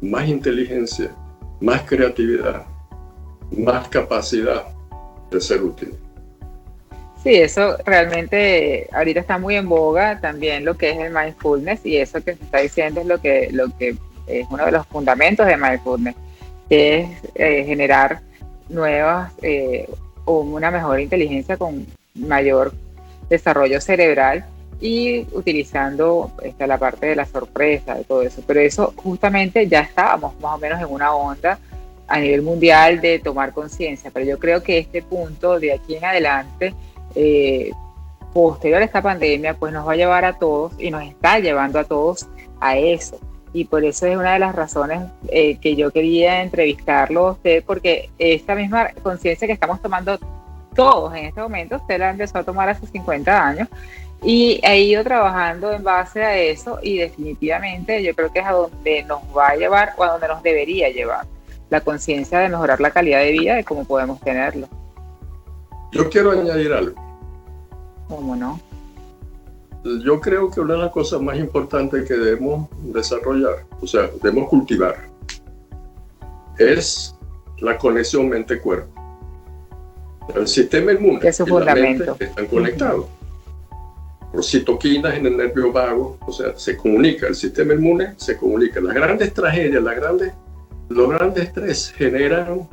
más inteligencia, más creatividad, más capacidad de ser útil. Sí, eso realmente ahorita está muy en boga también lo que es el mindfulness, y eso que se está diciendo es lo que es uno de los fundamentos de mindfulness, que es generar nuevas o una mejor inteligencia con mayor desarrollo cerebral y utilizando la parte de la sorpresa y todo eso. Pero eso justamente ya estábamos más o menos en una onda a nivel mundial de tomar conciencia, pero yo creo que este punto de aquí en adelante, posterior a esta pandemia, pues nos va a llevar a todos y nos está llevando a todos a eso. Y por eso es una de las razones que yo quería entrevistarlo a usted, porque esta misma conciencia que estamos tomando todos en este momento, usted la empezó a tomar hace 50 años y ha ido trabajando en base a eso, y definitivamente yo creo que es a donde nos va a llevar o a donde nos debería llevar la conciencia de mejorar la calidad de vida, de cómo podemos tenerlo. Yo quiero añadir algo. ¿Cómo no? Yo creo que una de las cosas más importantes que debemos desarrollar, o sea, debemos cultivar, es la conexión mente-cuerpo. El sistema inmune y la mente están conectados por citoquinas en el nervio vago, o sea, se comunica, el sistema inmune se comunica. Las grandes tragedias, los grandes estrés generan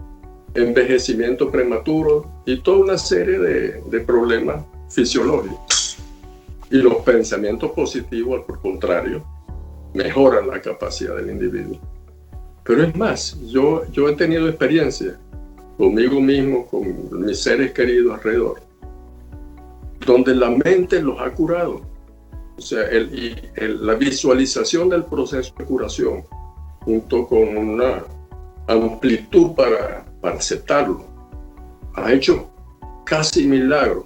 envejecimiento prematuro y toda una serie de problemas fisiológicos. Y los pensamientos positivos, por contrario, mejoran la capacidad del individuo. Pero es más, yo he tenido experiencia conmigo mismo, con mis seres queridos alrededor, donde la mente los ha curado. O sea, la visualización del proceso de curación, junto con una amplitud para aceptarlo, ha hecho casi milagro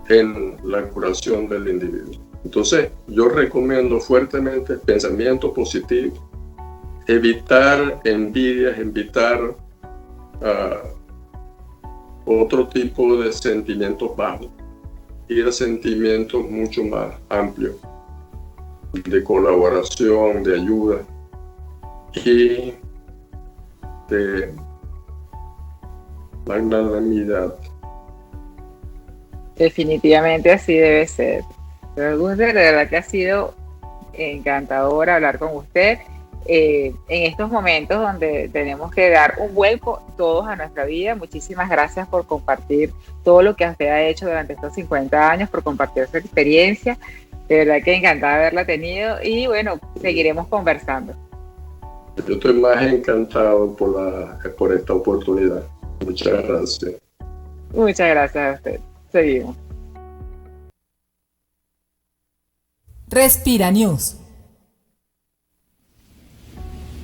en la curación del individuo. Entonces, yo recomiendo fuertemente pensamiento positivo, evitar envidias, evitar otro tipo de sentimientos bajos, ir a sentimientos mucho más amplios de colaboración, de ayuda y de magnanimidad. Definitivamente así debe ser. Pero Gunther, de verdad que ha sido encantador hablar con usted en estos momentos donde tenemos que dar un vuelco todos a nuestra vida. Muchísimas gracias por compartir todo lo que usted ha hecho durante estos 50 años, por compartir su experiencia. De verdad que encantada de haberla tenido y bueno, seguiremos conversando. Yo estoy más encantado por esta oportunidad. Muchas gracias. Muchas gracias a usted. Seguimos. Respira News.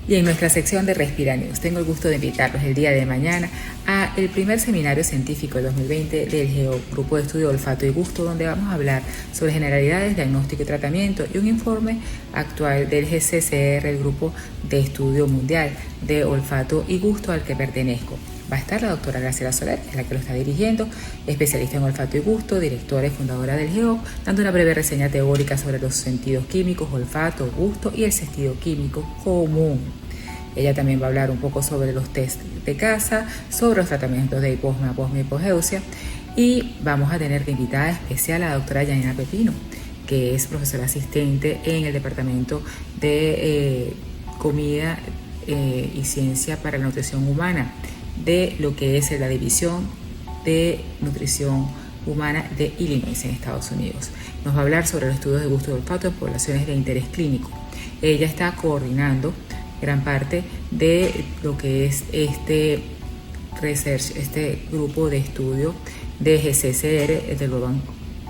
Y en nuestra sección de Respira News tengo el gusto de invitarlos el día de mañana a el primer seminario científico del 2020 del GEO, Grupo de Estudio Olfato y Gusto, donde vamos a hablar sobre generalidades, diagnóstico y tratamiento y un informe actual del GCCR, el Grupo de Estudio Mundial de Olfato y Gusto al que pertenezco. Va a estar la doctora Graciela Soler, que es la que lo está dirigiendo, especialista en olfato y gusto, directora y fundadora del GEO, dando una breve reseña teórica sobre los sentidos químicos, olfato, gusto y el sentido químico común. Ella también va a hablar un poco sobre los test de casa, sobre los tratamientos de hiposmia, posmia y hipogeusia, y vamos a tener de invitada especial a la doctora Yanina Pepino, que es profesora asistente en el Departamento de Comida y Ciencia para la Nutrición Humana, de lo que es la División de Nutrición Humana de Illinois en Estados Unidos. Nos va a hablar sobre los estudios de gusto y olfato en poblaciones de interés clínico. Ella está coordinando gran parte de lo que es este grupo de estudio de GCCR, del Global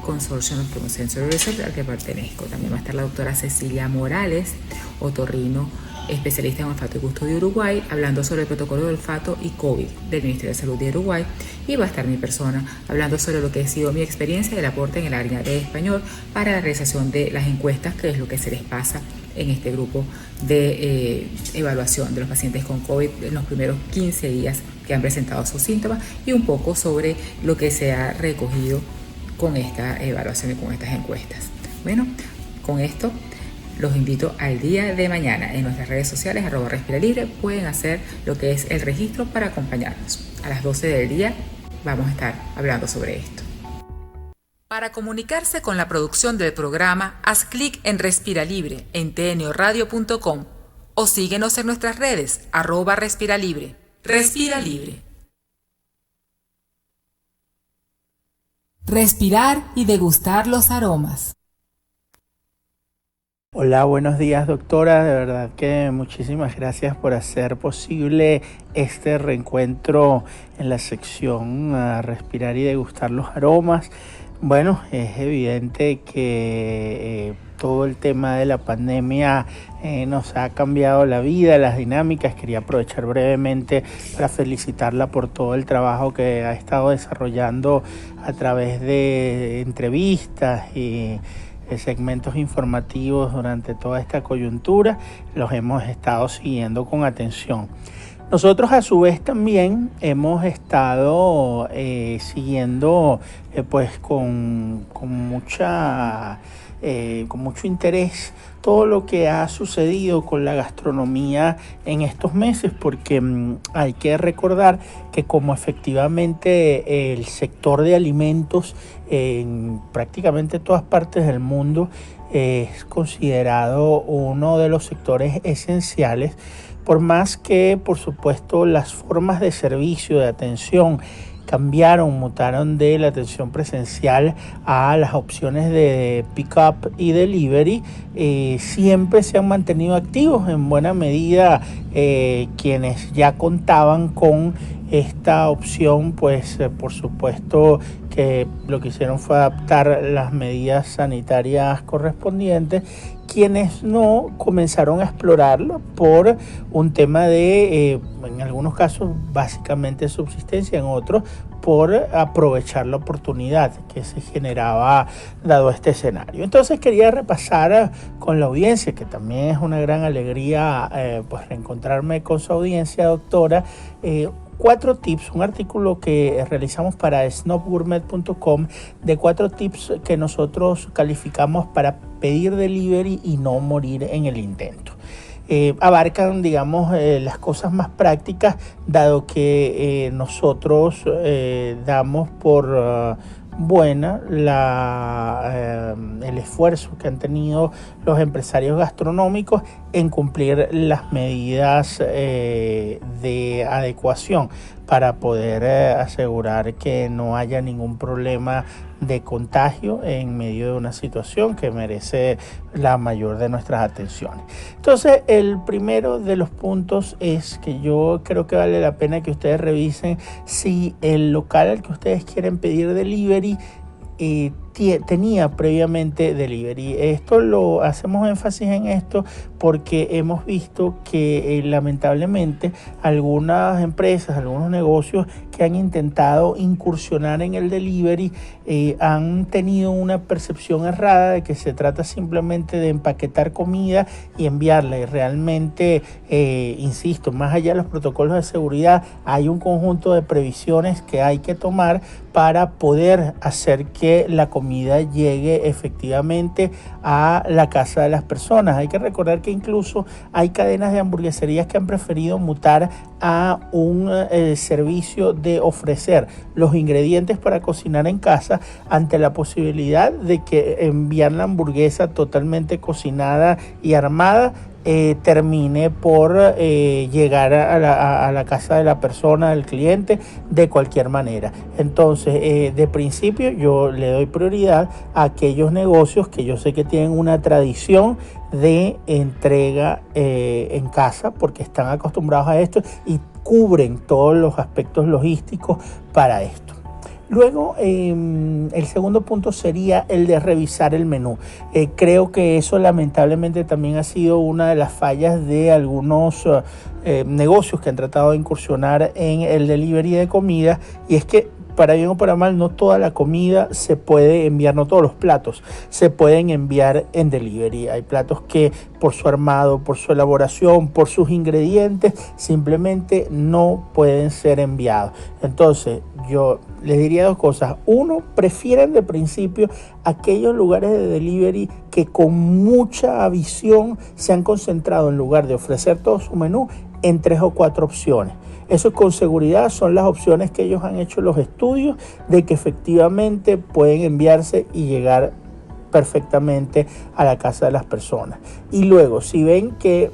Consortium of Chemosensory Research, al que pertenezco. También va a estar la doctora Cecilia Morales, otorrino, especialista en olfato y gusto de Uruguay, hablando sobre el protocolo de olfato y COVID del Ministerio de Salud de Uruguay, y va a estar mi persona hablando sobre lo que ha sido mi experiencia y el aporte en el área de español para la realización de las encuestas, que es lo que se les pasa en este grupo de evaluación de los pacientes con COVID en los primeros 15 días que han presentado sus síntomas, y un poco sobre lo que se ha recogido con esta evaluación y con estas encuestas. Bueno, con esto los invito al día de mañana en nuestras redes sociales, @respiralibre. Pueden hacer lo que es el registro para acompañarnos. A las 12 del día vamos a estar hablando sobre esto. Para comunicarse con la producción del programa, haz clic en Respira Libre en tnoradio.com o síguenos en nuestras redes, @respiralibre. Respira Libre. Respirar y degustar los aromas. Hola, buenos días, doctora. De verdad que muchísimas gracias por hacer posible este reencuentro en la sección a Respirar y Degustar los Aromas. Bueno, es evidente que todo el tema de la pandemia nos ha cambiado la vida, las dinámicas. Quería aprovechar brevemente para felicitarla por todo el trabajo que ha estado desarrollando a través de entrevistas y segmentos informativos durante toda esta coyuntura. Los hemos estado siguiendo con atención. Nosotros a su vez también hemos estado siguiendo pues con mucho interés todo lo que ha sucedido con la gastronomía en estos meses, porque hay que recordar que como efectivamente el sector de alimentos en prácticamente todas partes del mundo es considerado uno de los sectores esenciales, por más que, por supuesto, las formas de servicio, de atención, mutaron de la atención presencial a las opciones de pick-up y delivery, siempre se han mantenido activos en buena medida quienes ya contaban con esta opción, pues por supuesto que lo que hicieron fue adaptar las medidas sanitarias correspondientes. Quienes no comenzaron a explorarlo por un tema de, en algunos casos, básicamente subsistencia, en otros por aprovechar la oportunidad que se generaba dado este escenario. Entonces quería repasar con la audiencia, que también es una gran alegría pues reencontrarme con su audiencia, doctora, 4 tips, un artículo que realizamos para snobgourmet.com de 4 tips que nosotros calificamos para pedir delivery y no morir en el intento. Abarcan, digamos, las cosas más prácticas, dado que nosotros damos por buena el esfuerzo que han tenido los empresarios gastronómicos en cumplir las medidas de adecuación para poder asegurar que no haya ningún problema de contagio en medio de una situación que merece la mayor de nuestras atenciones. Entonces, el primero de los puntos es que yo creo que vale la pena que ustedes revisen si el local al que ustedes quieren pedir delivery tenía previamente delivery. Esto lo hacemos énfasis en esto porque hemos visto que lamentablemente algunas empresas, algunos negocios que han intentado incursionar en el delivery han tenido una percepción errada de que se trata simplemente de empaquetar comida y enviarla, y realmente, insisto, más allá de los protocolos de seguridad, hay un conjunto de previsiones que hay que tomar para poder hacer que la comida llegue efectivamente a la casa de las personas. Hay que recordar que incluso hay cadenas de hamburgueserías que han preferido mutar a un servicio de ofrecer los ingredientes para cocinar en casa ante la posibilidad de que enviar la hamburguesa totalmente cocinada y armada termine por llegar a la casa de la persona, del cliente, de cualquier manera. Entonces, de principio yo le doy prioridad a aquellos negocios que yo sé que tienen una tradición de entrega en casa, porque están acostumbrados a esto y cubren todos los aspectos logísticos para esto. Luego, el segundo punto sería el de revisar el menú. Creo que eso lamentablemente también ha sido una de las fallas de algunos negocios que han tratado de incursionar en el delivery de comida, y es que, para bien o para mal, no toda la comida se puede enviar, no todos los platos se pueden enviar en delivery. Hay platos que por su armado, por su elaboración, por sus ingredientes, simplemente no pueden ser enviados. Entonces, yo les diría 2 cosas. Uno, prefieran de principio aquellos lugares de delivery que con mucha visión se han concentrado, en lugar de ofrecer todo su menú, en 3 o 4 opciones. Eso con seguridad son las opciones que ellos han hecho los estudios de que efectivamente pueden enviarse y llegar perfectamente a la casa de las personas. Y luego, si ven que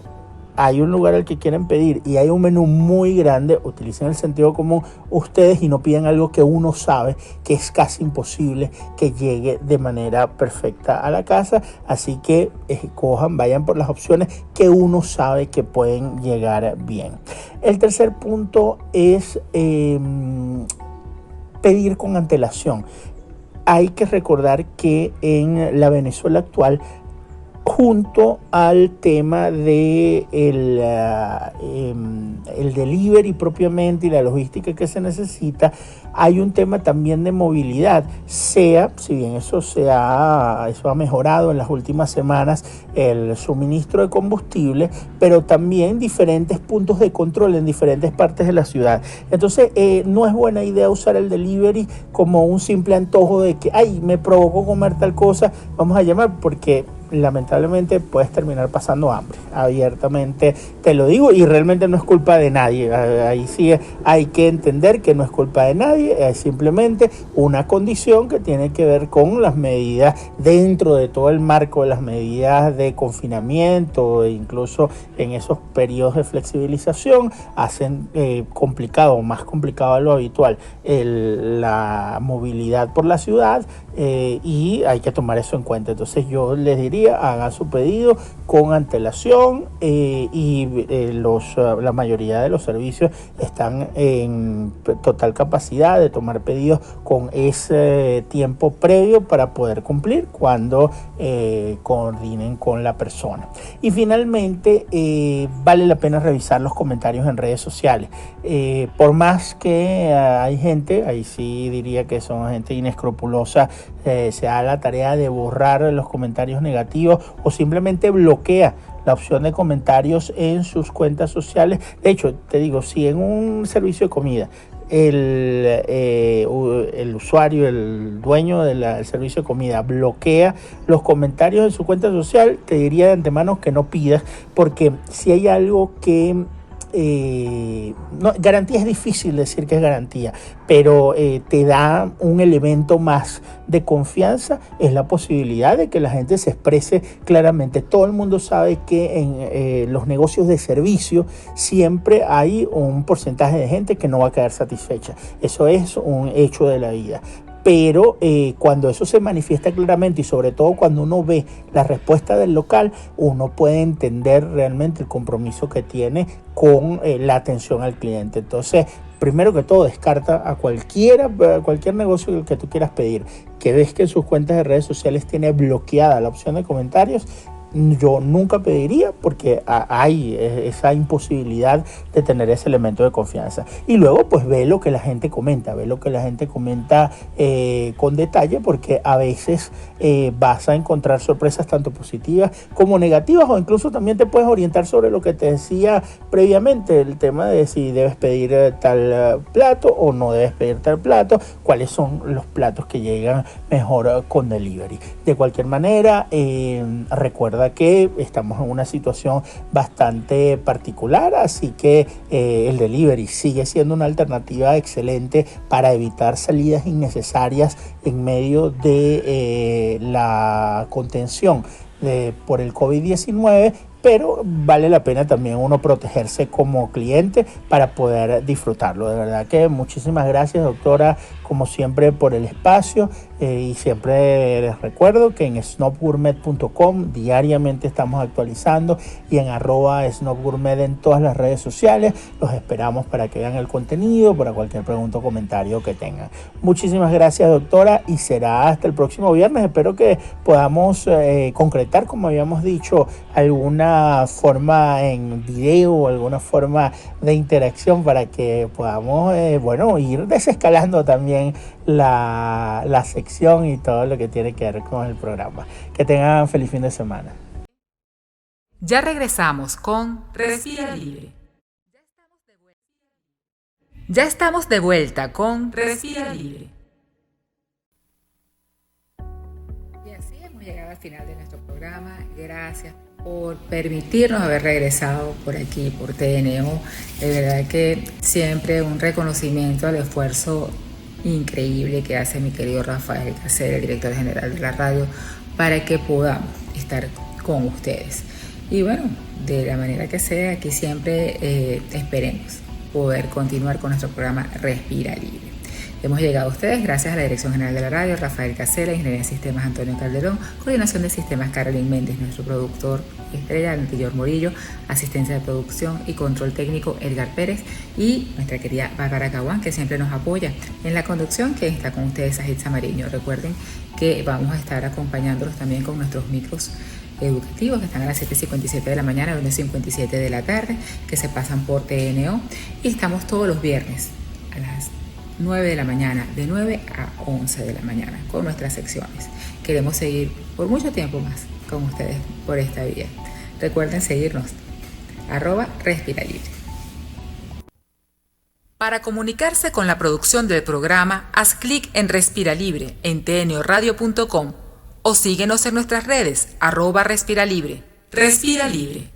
hay un lugar al que quieren pedir y hay un menú muy grande, utilicen el sentido común ustedes y no pidan algo que uno sabe que es casi imposible que llegue de manera perfecta a la casa. Así que vayan por las opciones que uno sabe que pueden llegar bien. El tercer punto es pedir con antelación. Hay que recordar que en la Venezuela actual, junto al tema de el delivery propiamente y la logística que se necesita, hay un tema también de movilidad. Si bien eso ha mejorado en las últimas semanas, el suministro de combustible, pero también diferentes puntos de control en diferentes partes de la ciudad. Entonces, no es buena idea usar el delivery como un simple antojo de que, me provocó comer tal cosa, vamos a llamar, porque lamentablemente puedes terminar pasando hambre. Abiertamente te lo digo, y realmente no es culpa de nadie. Ahí sí hay que entender que no es culpa de nadie, es simplemente una condición que tiene que ver con las medidas dentro de todo el marco de las medidas de confinamiento, e incluso en esos periodos de flexibilización hacen complicado, más complicado de lo habitual, la movilidad por la ciudad, y hay que tomar eso en cuenta. Entonces yo les diría, día, haga su pedido con antelación la mayoría de los servicios están en total capacidad de tomar pedidos con ese tiempo previo para poder cumplir cuando coordinen con la persona. Y finalmente vale la pena revisar los comentarios en redes sociales. Por más que hay gente, ahí sí diría que son gente inescrupulosa, se da la tarea de borrar los comentarios negativos o simplemente bloquea la opción de comentarios en sus cuentas sociales. De hecho, te digo, si en un servicio de comida el usuario, el dueño del servicio de comida bloquea los comentarios en su cuenta social, te diría de antemano que no pidas, porque si hay algo que garantía es difícil decir que es garantía, pero te da un elemento más de confianza, es la posibilidad de que la gente se exprese claramente. Todo el mundo sabe que en los negocios de servicio siempre hay un porcentaje de gente que no va a quedar satisfecha. Eso es un hecho de la vida. Pero cuando eso se manifiesta claramente y sobre todo cuando uno ve la respuesta del local, uno puede entender realmente el compromiso que tiene con la atención al cliente. Entonces, primero que todo, descarta a cualquier negocio que tú quieras pedir, que ves que en sus cuentas de redes sociales tiene bloqueada la opción de comentarios. Yo nunca pediría porque hay esa imposibilidad de tener ese elemento de confianza. Y luego pues ve lo que la gente comenta, con detalle, porque a veces vas a encontrar sorpresas tanto positivas como negativas, o incluso también te puedes orientar sobre lo que te decía previamente, el tema de si debes pedir tal plato o no debes pedir tal plato, cuáles son los platos que llegan mejor con delivery. De cualquier manera, recuerda que estamos en una situación bastante particular, así que el delivery sigue siendo una alternativa excelente para evitar salidas innecesarias en medio de la contención por el COVID-19, pero vale la pena también uno protegerse como cliente para poder disfrutarlo. De verdad que muchísimas gracias, doctora, como siempre, por el espacio, y siempre les recuerdo que en snobgourmet.com diariamente estamos actualizando, y en @snobgourmet en todas las redes sociales. Los esperamos para que vean el contenido, para cualquier pregunta o comentario que tengan. Muchísimas gracias, doctora, y será hasta el próximo viernes. Espero que podamos concretar, como habíamos dicho, alguna forma en video o alguna forma de interacción para que podamos ir desescalando también la sección y todo lo que tiene que ver con el programa. Que tengan feliz fin de semana. Ya regresamos con Respira Libre. Ya estamos de vuelta con Respira Libre. Y así hemos llegado al final de nuestro programa. Gracias por permitirnos haber regresado por aquí, por TNO. De verdad que siempre un reconocimiento al esfuerzo increíble que hace mi querido Rafael Casera, el director general de la radio, para que podamos estar con ustedes. Y bueno, de la manera que sea, aquí siempre esperemos poder continuar con nuestro programa Respira Libre. Hemos llegado a ustedes gracias a la Dirección General de la Radio, Rafael Casera, Ingeniería de Sistemas Antonio Calderón, Coordinación de Sistemas Carolyn Méndez, nuestro productor estrella Antillor Morillo, asistencia de producción y control técnico Edgar Pérez, y nuestra querida Bárbara Caguán, que siempre nos apoya en la conducción, que está con ustedes Sajid Mariño. Recuerden que vamos a estar acompañándolos también con nuestros micros educativos que están a las 7:57 de la mañana a las 1:57 de la tarde, que se pasan por TNO, y estamos todos los viernes a las 9 de la mañana, de 9 a 11 de la mañana, con nuestras secciones. Queremos seguir por mucho tiempo más con ustedes por esta vía. Recuerden seguirnos, @respiralibre. Para comunicarse con la producción del programa, haz clic en Respira Libre en tnoradio.com o síguenos en nuestras redes, @respiralibre. Respira Libre.